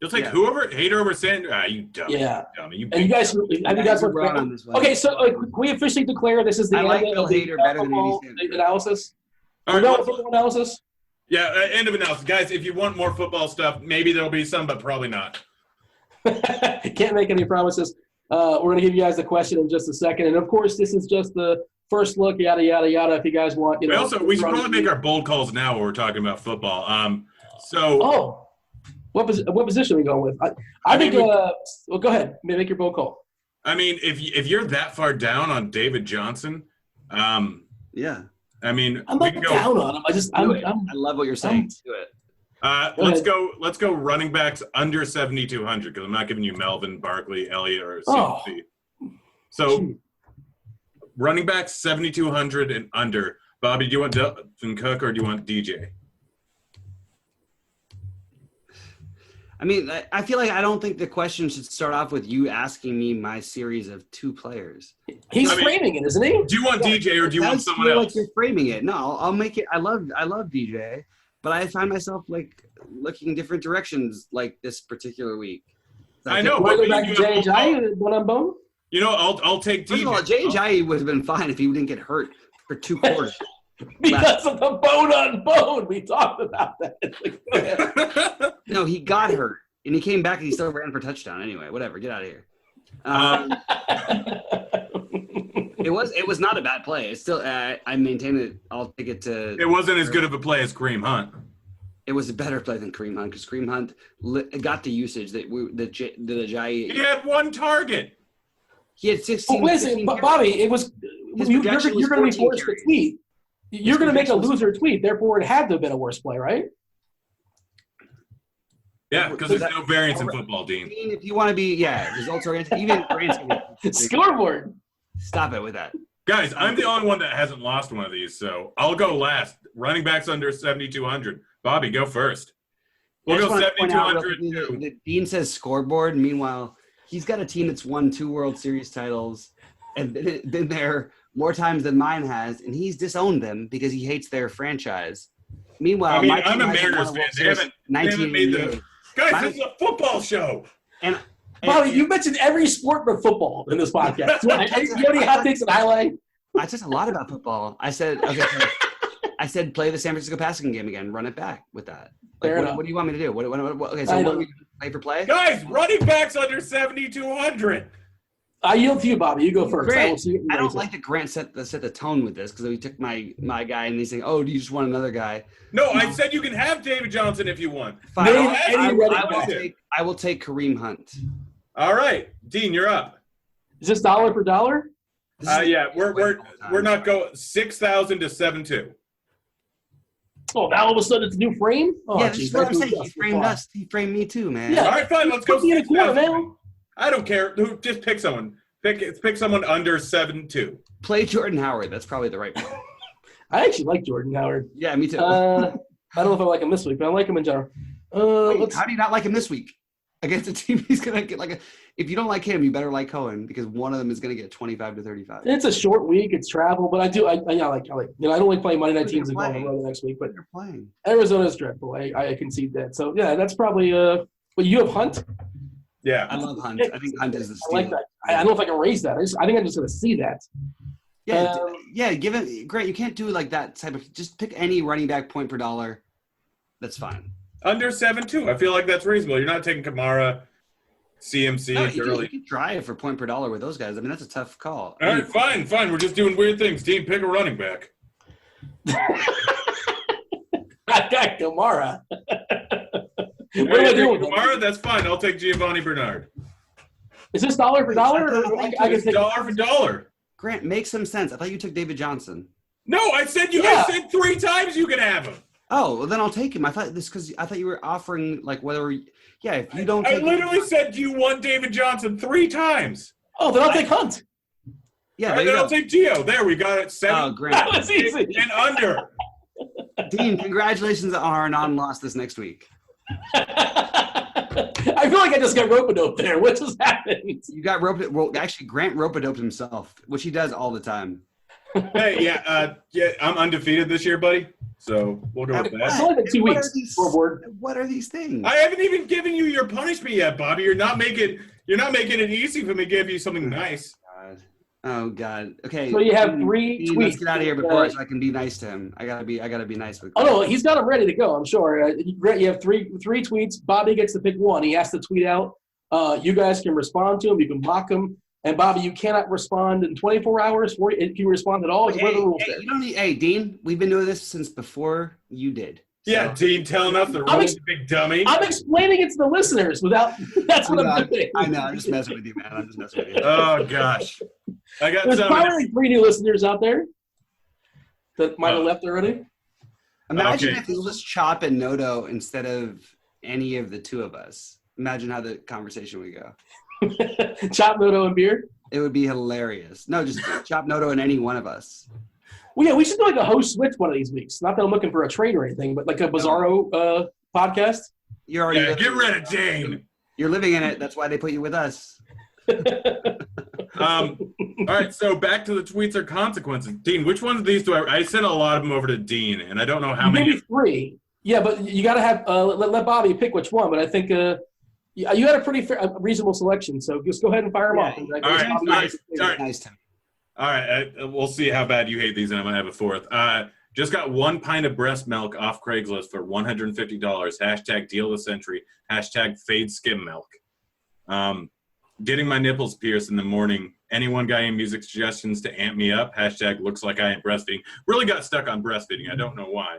You'll take Hader over Sandberg? You dummy. Yeah. Dummy. And you guys looked on this one. Okay, so can we officially declare this is the end of Bill Hader better than Andy Sandberg. Analysis? All right, football analysis? Yeah, end of analysis. Guys, if you want more football stuff, maybe there'll be some, but probably not. Can't make any promises. We're going to give you guys the question in just a second. And, of course, this is just the first look, yada, yada, yada, if you guys want. We should probably make our bold calls now when we're talking about football. What position are we going with? I think well, go ahead. Make your bold call. I mean, if you're that far down on David Johnson, yeah. I mean, I'm not down on him. I love what you're saying. Do it. Let's go running backs under 7,200 because I'm not giving you Melvin, Barkley, Elliott, or CMC. So running backs 7,200 and under. Bobby, do you want Dalvin Cook or do you want DJ? I mean, I feel like I don't think the question should start off with you asking me my series of 2 players. He's framing it, isn't he? Do you want DJ or do you want someone else? Like you're framing it. No, I'll make it. I love DJ, but I find myself like looking different directions like this particular week. I know. Want to go back to J.J. one on bone? You know, I'll take DJ. First of all, J.J. would have been fine if he didn't get hurt for 2 quarters. Because of the bone on bone. We talked about that. No, he got hurt, and he came back, and he still ran for touchdown. Anyway, whatever. Get out of here. It was not a bad play. It's still I maintain it. I'll take it to. It wasn't as good of a play as Kareem Hunt. It was a better play than Kareem Hunt because Kareem Hunt got the usage that the Ajayi. He had 1 target. He had 16. Well, listen, Bobby, it was. You're going to be forced to tweet. You're going to make a loser tweet. Therefore, it had to have been a worse play, right? Yeah, because there's no variance in football, Dean. Dean, if you want to be, results oriented, even Grant's going to Scoreboard. Stop it with that. Guys, I'm the only one that hasn't lost one of these, so I'll go last. Running backs under 7,200. Bobby, go first. We'll go 7,200. Dean says scoreboard. Meanwhile, he's got a team that's won 2 World Series titles and been there more times than mine has, and he's disowned them because he hates their franchise. Meanwhile, I'm a Mariners fan. They haven't made the guys. This is a football show. And Bobby, you mentioned every sport but football in this podcast. You have any hot takes and highlight? I said a lot about football. I said play the San Francisco passing game again. Run it back with that. What do you want me to do? What are we play for play? Guys, running backs under 7,200. I yield to you, Bobby. You go first. Grant, I don't like that Grant set the tone with this because we took my guy and he's saying, "Oh, do you just want another guy?" No, I said you can have David Johnson if you want. Fine. I will take Kareem Hunt. All right, Dean, you're up. Is this dollar for dollar? Yeah, we're not going 6,000 to 7,200. Oh, now all of a sudden it's a new frame? Oh, yeah, that's what I'm saying. He framed us. He framed me too, man. Yeah. All right, fine. Let's go. In a corner, man. I don't care. Just pick someone. Pick someone under 7,200. Play Jordan Howard. That's probably the right one. I actually like Jordan Howard. Yeah, me too. I don't know if I like him this week, but I like him in general. How do you not like him this week? Against a team he's going to get if you don't like him, you better like Cohen because one of them is going to get 25 to 35. It's a short week. It's travel, but I don't like playing Monday night teams and going on the road the next week, but they're playing. Arizona's dreadful. I concede that. So, yeah, that's probably but you have Hunt? Yeah. I love Hunt. I think Hunt is the steal. I like that. I don't know if I can raise that. I think I'm just going to see that. Yeah, Grant, you can't do like that type of – just pick any running back point per dollar. That's fine. Under 7,200. I feel like that's reasonable. You're not taking Kamara, CMC, Gurley. You can drive for point per dollar with those guys. I mean, that's a tough call. All right, fine. We're just doing weird things. Dean, pick a running back. I got Kamara. What am I doing? Kamara? That's fine. I'll take Giovanni Bernard. Is this dollar for dollar? It's dollar for dollar. Grant, make some sense. I thought you took David Johnson. No, I said I said 3 times you can have him. Oh, well, then I'll take him. I thought you were offering if you don't. I literally said, "Do you want David Johnson?" 3 times. Oh, then I'll take Hunt. Yeah, then I'll take Gio. There, we got it. 7. Oh, great. That was easy. And under. Dean, congratulations on our non-loss this next week. I feel like I just got rope-a-dope there. What just happened? You got rope. Well, actually, Grant rope-a-doped himself, which he does all the time. Hey, I'm undefeated this year, buddy. So we'll go with that. It's only been 2 weeks. What are these things? I haven't even given you your punishment yet, Bobby. You're not making it easy for me to give you something nice. Oh God. Okay. So you have 3 tweets. Let's get out of here before I can be nice to him. I gotta be nice with. Oh no, he's got them ready to go. I'm sure. Grant, you have three tweets. Bobby gets to pick one. He has to tweet out. You guys can respond to him. You can mock him. And Bobby, you cannot respond in 24 hours. If you respond at all, what are the rules there? You don't need. Hey, Dean, we've been doing this since before you did. Yeah, Dean, telling us the rules, big dummy. I'm explaining it to the listeners without. That's what I'm doing. I know. I'm just messing with you, man. I'm just messing with you. Oh gosh, There's probably 3 new listeners out there that might have left already. Imagine if it was Chop and Noto instead of any of the 2 of us. Imagine how the conversation would go. Chop, Noto, and Beard? It would be hilarious. No, just Chop, Noto, and any one of us. Well, yeah, we should do like a host switch one of these weeks. Not that I'm looking for a trade or anything, but like a Bizarro podcast. You're already get rid of Jane. You're living in it. That's why they put you with us. All right, so back to the tweets or consequences. Dean, which ones of these do I sent a lot of them over to Dean, and I don't know how many. Maybe 3. Yeah, but you got to have let Bobby pick which one. But I think you had a pretty reasonable selection, so just go ahead and fire them off. All right, nice. All right, we'll see how bad you hate these, and I might have a 4th. Just got 1 pint of breast milk off Craigslist for $150. Hashtag deal of the century. Hashtag fade skim milk. Getting my nipples pierced in the morning. Anyone got any music suggestions to amp me up? Hashtag looks like I ain't breastfeeding. Really got stuck on breastfeeding. I don't know why.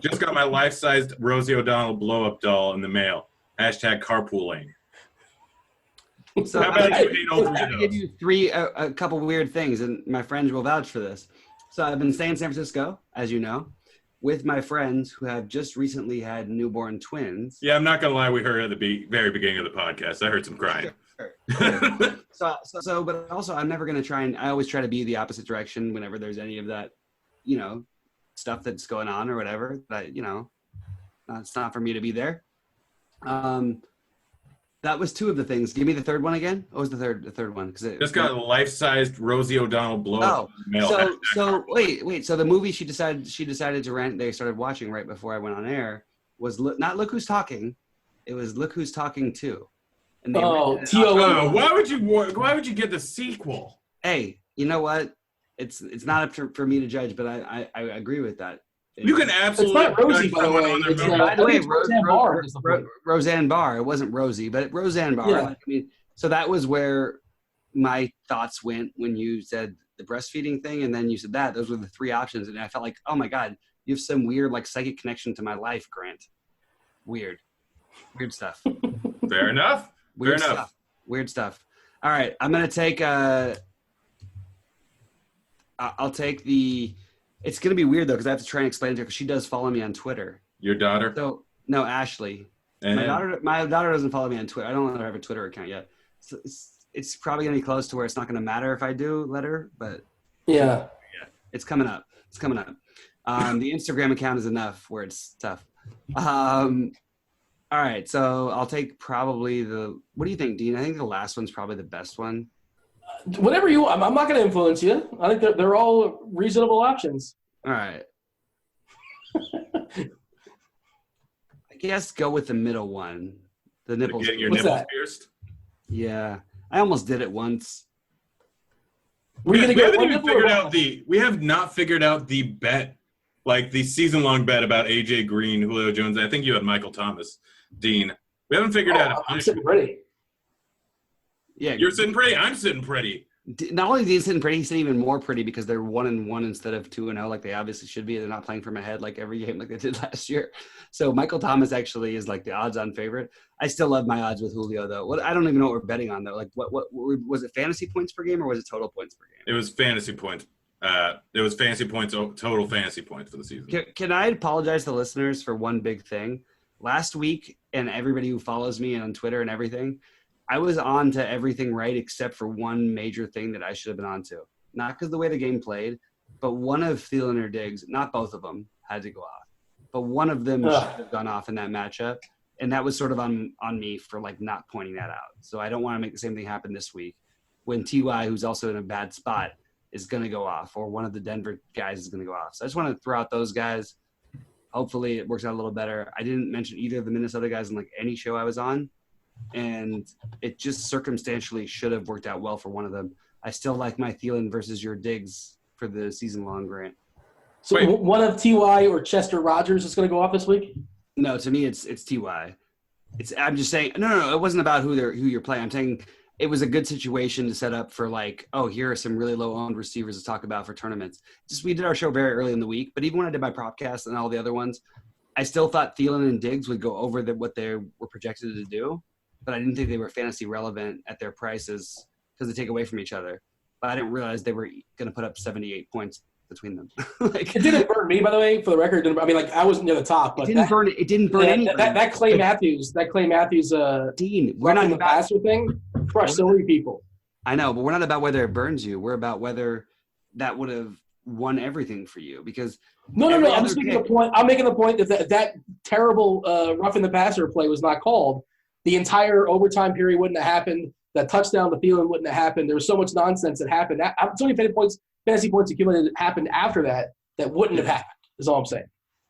Just got my life-sized Rosie O'Donnell blow-up doll in the mail. Hashtag carpooling. So how about you hate all 3 of I'll give you a couple weird things, and my friends will vouch for this. So I've been staying in San Francisco, as you know, with my friends who have just recently had newborn twins. Yeah, I'm not gonna lie. We heard at the very beginning of the podcast. I heard some crying. Sure. But also, I'm never gonna try and. I always try to be the opposite direction whenever there's any of that, stuff that's going on or whatever. But it's not for me to be there. That was two of the things. Give me the third one again. What was the third one? Because just got a life-sized Rosie O'Donnell blow. Oh, so wait. So the movie she decided to rent. They started watching right before I went on air. Was not Look Who's Talking. It was Look Who's Talking 2. And why would you get the sequel? Hey, you know what? It's not up for me to judge, but I agree with that. You can absolutely. It's not Rosie, by the way. By the way, Roseanne Barr. Roseanne Barr. It wasn't Rosie, but Roseanne Barr. Yeah. So that was where my thoughts went when you said the breastfeeding thing, and then you said that. Those were the three options, and I felt like, oh my God, you have some weird psychic connection to my life, Grant. Weird stuff. Fair enough. Weird stuff. All right, I'm gonna take. I'll take the. It's going to be weird, though, because I have to try and explain it to her because she does follow me on Twitter. Your daughter? No, Ashley. And my daughter doesn't follow me on Twitter. I don't let her have a Twitter account yet. So it's probably going to be close to where it's not going to matter if I do let her, but yeah, it's coming up. The Instagram account is enough where it's tough. All right, so I'll take probably what do you think, Dean? I think the last one's probably the best one. Whatever you want. I'm not going to influence you. I think they're all reasonable options. All right. I guess go with the middle one. The nipples. Getting your What's nipples that? pierced? Yeah. I almost did it once. We have not figured out the bet, the season-long bet about AJ Green, Julio Jones. I think you had Michael Thomas, Dean. We haven't figured out a punishment. I'm ready. Yeah, you're sitting pretty. I'm sitting pretty. Not only is he sitting pretty, he's sitting even more pretty because they're 1-1 instead of 2-0, like they obviously should be. They're not playing from ahead like every game like they did last year. So Michael Thomas actually is the odds-on favorite. I still love my odds with Julio though. I don't even know what we're betting on though. What was it? Fantasy points per game or was it total points per game? It was fantasy points. It was fantasy points. Total fantasy points for the season. Can I apologize to the listeners for one big thing? Last week, and everybody who follows me on Twitter and everything. I was on to everything right except for one major thing that I should have been on to. Not because the way the game played, but one of Thielen or Diggs, not both of them, had to go off. But one of them should have gone off in that matchup. And that was sort of on me for not pointing that out. So I don't want to make the same thing happen this week when T.Y., who's also in a bad spot, is going to go off, or one of the Denver guys is going to go off. So I just want to throw out those guys. Hopefully it works out a little better. I didn't mention either of the Minnesota guys in any show I was on. And it just circumstantially should have worked out well for one of them. I still like my Thielen versus your Diggs for the season-long Grant. So one of T.Y. or Chester Rogers is going to go off this week? No, to me it's T.Y. I'm just saying no. It wasn't about who you're playing. I'm saying it was a good situation to set up for here are some really low-owned receivers to talk about for tournaments. We did our show very early in the week, but even when I did my propcast and all the other ones, I still thought Thielen and Diggs would go over what they were projected to do. But I didn't think they were fantasy relevant at their prices because they take away from each other. But I didn't realize they were going to put up 78 points between them. It didn't burn me, by the way, for the record. I wasn't near the top. But it didn't burn anybody. That Clay Matthews, Dean, we're not the passer thing crushed so many people. I know, but we're not about whether it burns you. We're about whether that would have won everything for you because no. I'm just making the point. I'm making the point that terrible roughing the passer play was not called. The entire overtime period wouldn't have happened. That touchdown to Thielen wouldn't have happened. There was so much nonsense that happened. So many fantasy points accumulated happened after that wouldn't have happened, is all I'm saying.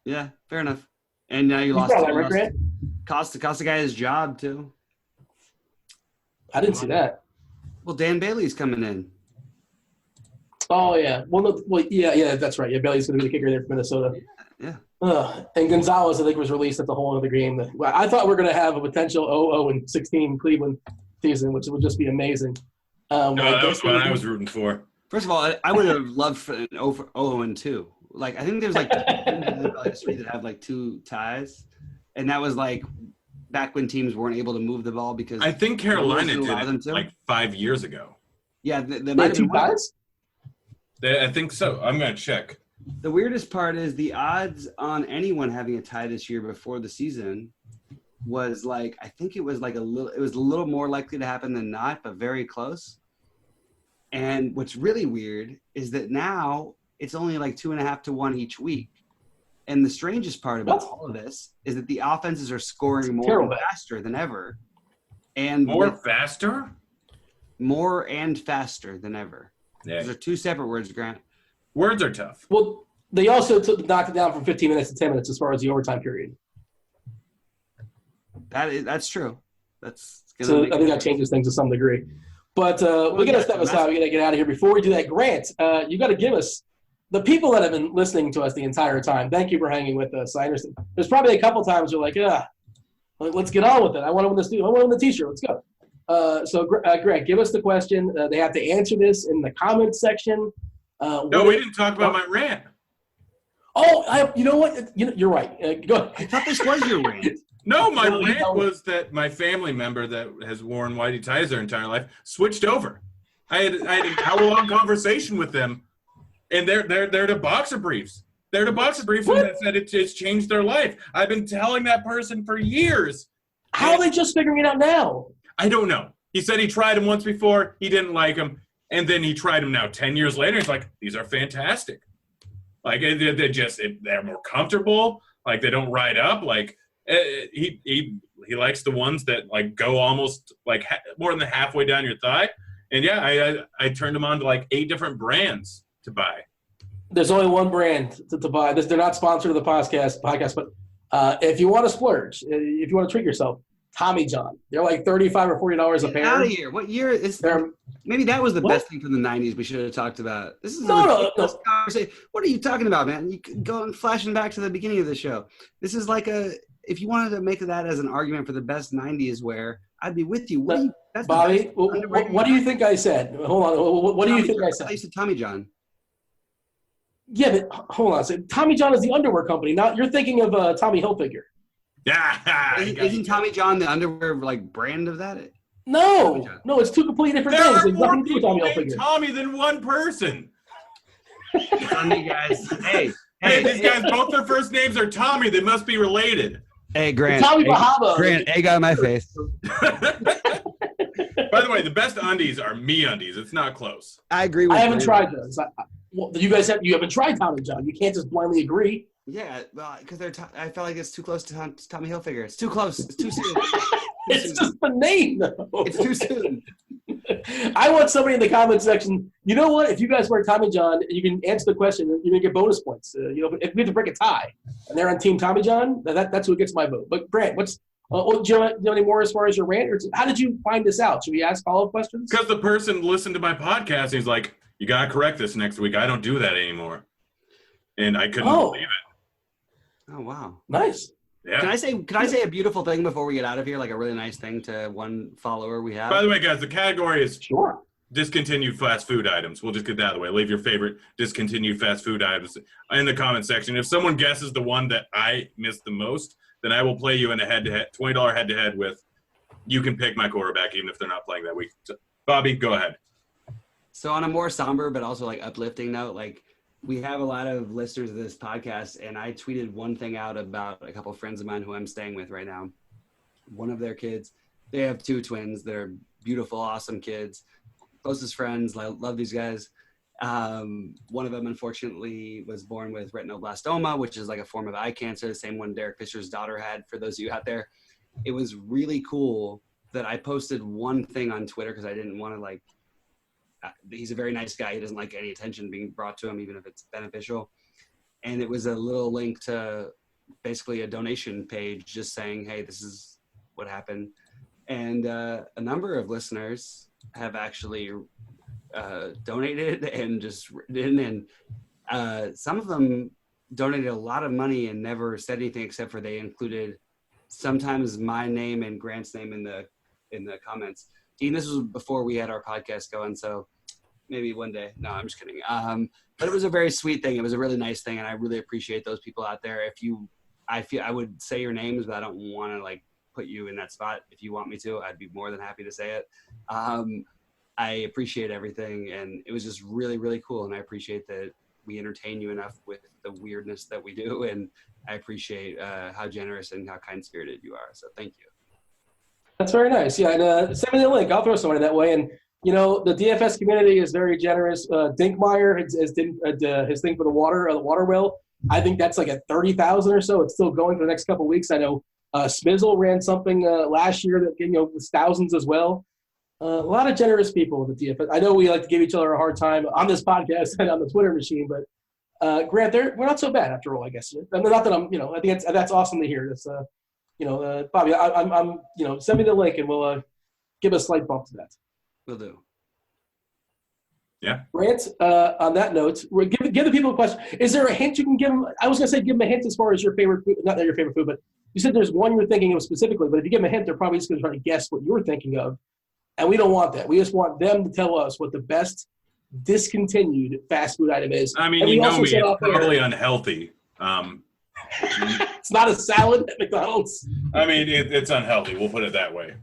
Yeah, fair enough. And now you lost. That, right, Grant? Cost the guy his job, too. I didn't see that. Well, Dan Bailey's coming in. Oh, yeah. Yeah, that's right. Yeah, Bailey's going to be the kicker there for Minnesota. Yeah. And Gonzalez, I think, was released at the whole other game. I thought we were going to have a potential 0-16 Cleveland season, which would just be amazing. No, that was what I was rooting for. First of all, I would have loved for an 0-2. I think there's history that have 2 ties, and that was back when teams weren't able to move the ball because I think Carolina did it 5 years ago. Yeah, they might have 2 ties. I think so. I'm going to check. The weirdest part is the odds on anyone having a tie this year before the season was like, I think it was a little more likely to happen than not, but very close. And what's really weird is that now it's only like 2.5 to 1 each week. And the strangest part about all of this is that the offenses are scoring more and faster than ever. And faster? More and faster than ever. Yeah. Those are two separate words, Grant. Words are tough. Well, they also knocked it down from 15 minutes to 10 minutes as far as the overtime period. That's true. So I think that changes things to some degree. But we got to step aside. We got to get out of here. Before we do that, Grant, you got to give us the people that have been listening to us the entire time. Thank you for hanging with us. I understand. There's probably a couple times you're like, let's get on with it. I want to win this. I want to win the T-shirt. Let's go. So Grant, give us the question. They have to answer this in the comments section. No, we didn't talk about my rant. Oh, you know what? You're right. Go ahead. I thought this was your rant. No, my rant was that my family member that has worn whitey ties their entire life switched over. I had an hour-long conversation with them, and they're to boxer briefs. They're to boxer briefs, and that said it's changed their life. I've been telling that person for years. How are they just figuring it out now? I don't know. He said he tried them once before. He didn't like them. And then he tried them now 10 years later. He's like, these are fantastic. Like, they're more comfortable. Like, they don't ride up. Like, he likes the ones that, like, go almost, like, more than halfway down your thigh. And, yeah, I turned them on to, like, 8 different brands to buy. There's only one brand to buy. They're not sponsored of the podcast, but if you want to splurge, if you want to treat yourself, Tommy John. They're like $35 or $40 a pair. Out of here! What year is? Maybe that was the best thing from the '90s. We should have talked about. This is no. Conversation. What are you talking about, man? You can go and flashing back to the beginning of the show. This is like if you wanted to make that as an argument for the best '90s wear, I'd be with you. Bobby, what do you think I said? Hold on. What do you think I said? I said Tommy John. Yeah, but hold on. So Tommy John is the underwear company. Not you're thinking of Tommy Hilfiger. Yeah, isn't Tommy John the underwear like brand of that? No, it's two completely different things. There are more people named Tommy than one person. On me, guys. Hey, these guys, both their first names are Tommy. They must be related. Hey, Grant. Tommy Bahama. Grant, egg on my face. By the way, the best undies are me undies. It's not close. I agree with you. I haven't tried those. You haven't tried Tommy John. You can't just blindly agree. Yeah, well, because I felt like it's too close to Tommy Hilfiger. It's too close. It's too soon. It's just the name, though. It's too soon. I want somebody in the comment section. You know what? If you guys wear Tommy John, you can answer the question. You're gonna get bonus points. If we have to break a tie, and they're on Team Tommy John, that's who gets my vote. But Brant, do you have any more as far as your rant? Or how did you find this out? Should we ask follow-up questions? Because the person listened to my podcast and he's like, "You gotta correct this next week. I don't do that anymore," and I couldn't believe it. Oh, wow. Nice. Yeah. Can I say a beautiful thing before we get out of here? Like a really nice thing to one follower we have? By the way, guys, the category is sure discontinued fast food items. We'll just get that out of the way. Leave your favorite discontinued fast food items in the comment section. If someone guesses the one that I missed the most, then I will play you in a head-to-head, $20 head-to-head with you can pick my quarterback even if they're not playing that week. So, Bobby, go ahead. So on a more somber but also like uplifting note, like we have a lot of listeners of this podcast, and I tweeted one thing out about a couple of friends of mine who I'm staying with right now. One of their kids, they have 2 twins. They're beautiful, awesome kids, closest friends. I love these guys. One of them, unfortunately, was born with retinoblastoma, which is like a form of eye cancer, the same one Derek Fisher's daughter had, for those of you out there. It was really cool that I posted one thing on Twitter because I didn't want to he's a very nice guy. He doesn't like any attention being brought to him, even if it's beneficial. And it was a little link to basically a donation page just saying, hey, this is what happened. And a number of listeners have actually donated and just written. And some of them donated a lot of money and never said anything except for they included sometimes my name and Grant's name in the comments. Dean, this was before we had our podcast going, so maybe one day. No, I'm just kidding. But it was a very sweet thing. It was a really nice thing, and I really appreciate those people out there. I would say your names, but I don't want to put you in that spot. If you want me to, I'd be more than happy to say it. I appreciate everything, and it was just really, really cool, and I appreciate that we entertain you enough with the weirdness that we do, and I appreciate how generous and how kind-spirited you are. So thank you. That's very nice. Yeah, and send me the link. I'll throw somebody that way. And you know, the DFS community is very generous. Dinkmeyer his thing for the water well. I think that's like at 30,000 or so. It's still going for the next couple of weeks. I know Smizzle ran something last year that was thousands as well. A lot of generous people with the DFS. I know we like to give each other a hard time on this podcast and on the Twitter machine, but Grant, we're not so bad after all, I guess. I mean, not that I'm, I think that's awesome to hear. This, Bobby, I'm, send me the link and we'll give a slight bump to that. Will do. Yeah. Grant, on that note, give the people a question. Is there a hint you can give them? I was going to say give them a hint as far as your favorite food, not your favorite food, but you said there's one you're thinking of specifically, but if you give them a hint, they're probably just going to try to guess what you're thinking of. And we don't want that. We just want them to tell us what the best discontinued fast food item is. I mean, you know me, it's totally unhealthy. It's not a salad at McDonald's. I mean, it's unhealthy. We'll put it that way.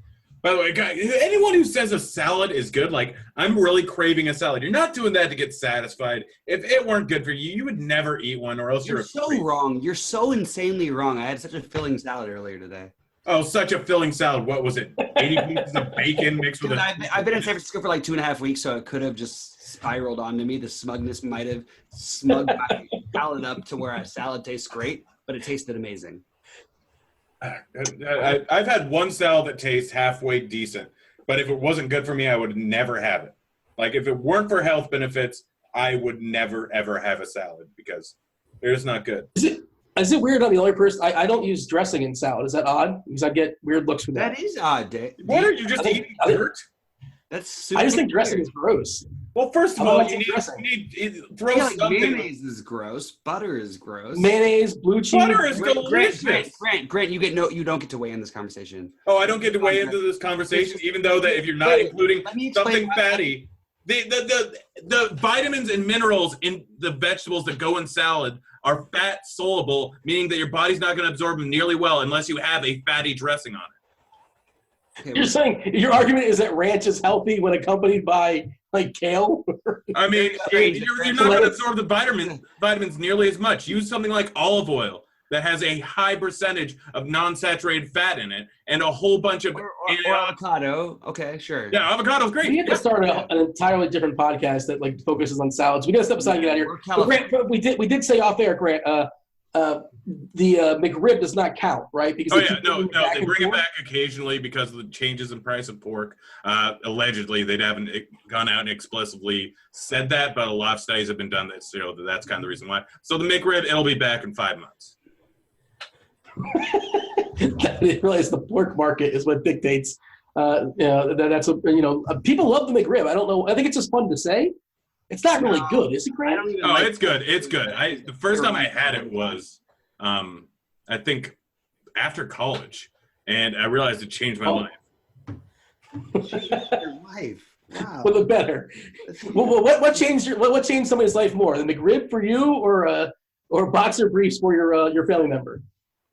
By the way, guys, anyone who says a salad is good, like, I'm really craving a salad. You're not doing that to get satisfied. If it weren't good for you, you would never eat one, or else you're so wrong. You're so insanely wrong. I had such a filling salad earlier today. Oh, such a filling salad. What was it? 80 pieces of bacon mixed with I've been in San Francisco for like 2.5 weeks, so it could have just spiraled onto me. The smugness might have smugged my salad up to where a salad tastes great, but it tasted amazing. I've had one salad that tastes halfway decent, but if it wasn't good for me, I would never have it. Like, if it weren't for health benefits, I would never, ever have a salad because they're just not good. Is it weird I'm the only person? I don't use dressing in salad. Is that odd? Because I get weird looks from that. That is odd, Dave. What are you just eating dirt? That's super I just think weird. dressing is gross. Well, first of all, you need throw something. Mayonnaise is gross. Butter is gross. Mayonnaise, blue cheese. Butter is delicious. Grant, you don't get to weigh in this conversation. Oh, I don't get to weigh into this conversation, even though that if you're not including something fatty, the vitamins and minerals in the vegetables that go in salad are fat soluble, meaning that your body's not going to absorb them nearly well unless you have a fatty dressing on it. Okay, you're saying your argument is that ranch is healthy when accompanied by like kale? I mean, you're not going to absorb the vitamins nearly as much. Use something like olive oil that has a high percentage of non-saturated fat in it and a whole bunch of or avocado. Okay, sure. Yeah, avocado's great. We have to start an entirely different podcast that like focuses on salads. We got to step aside and get out of here. Grant, we did say off air, Grant. The McRib does not count, right? Because no, they bring it back occasionally because of the changes in price of pork. Allegedly, they haven't gone out and explicitly said that, but a lot of studies have been done that show that that's kind of the reason why. So the McRib, it'll be back in 5 months. I didn't realize the pork market is what dictates. That's people love the McRib. I don't know. I think it's just fun to say. It's not really good, is it, Grant? It's good. It's good. The first time I had it was, I think, after college, and I realized it changed my life. Your life. Wow. For the better. Well, what changed what changed somebody's life more, the McRib for you, or boxer briefs for your family member?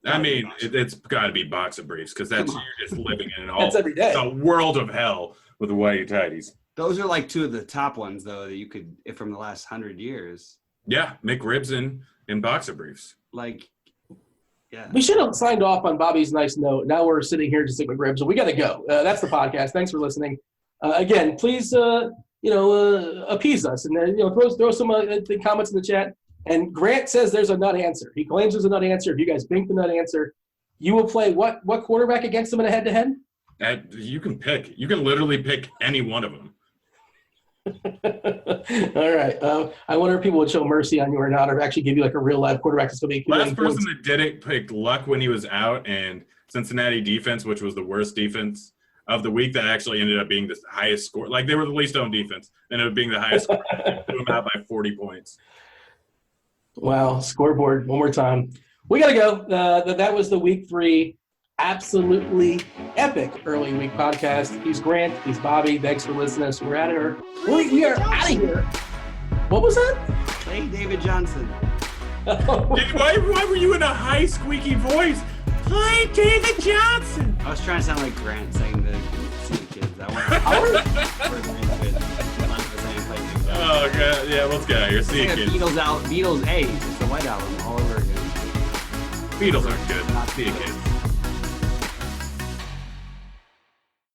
I mean, it's got to be boxer briefs because you're just living in that's every day. A world of hell with the whitey tighties. Those are like two of the top ones, though, that you could from the last 100 years. Yeah, McRibs and boxer briefs. Like, yeah. We should have signed off on Bobby's nice note. Now we're sitting here just like McRibs, so we got to go. That's the podcast. Thanks for listening. Again, please, appease us and throw some comments in the chat. And Grant says there's a nut answer. He claims there's a nut answer. If you guys think the nut answer, you will play what quarterback against them in a head-to-head? You can pick. You can literally pick any one of them. All right. I wonder if people would show mercy on you or not, or actually give you like a real live quarterback that's going to be. Last person that did it picked Luck when he was out, and Cincinnati defense, which was the worst defense of the week, that actually ended up being the highest score. Like, they were the least owned defense, ended up being the highest score. Threw them out by 40 points. Wow. Scoreboard one more time. We got to go. That was the week 3 absolutely epic early week podcast. He's Grant. He's Bobby. Thanks for listening. We're out of here. We are out of here. What was that? Play David Johnson. Why were you in a high squeaky voice? Play David Johnson. I was trying to sound like Grant saying the kids. I want. Oh, Yeah, let's get out of here. See you, kids. Beatles A. It's the White Album all over again. Beatles aren't good. See you, kids.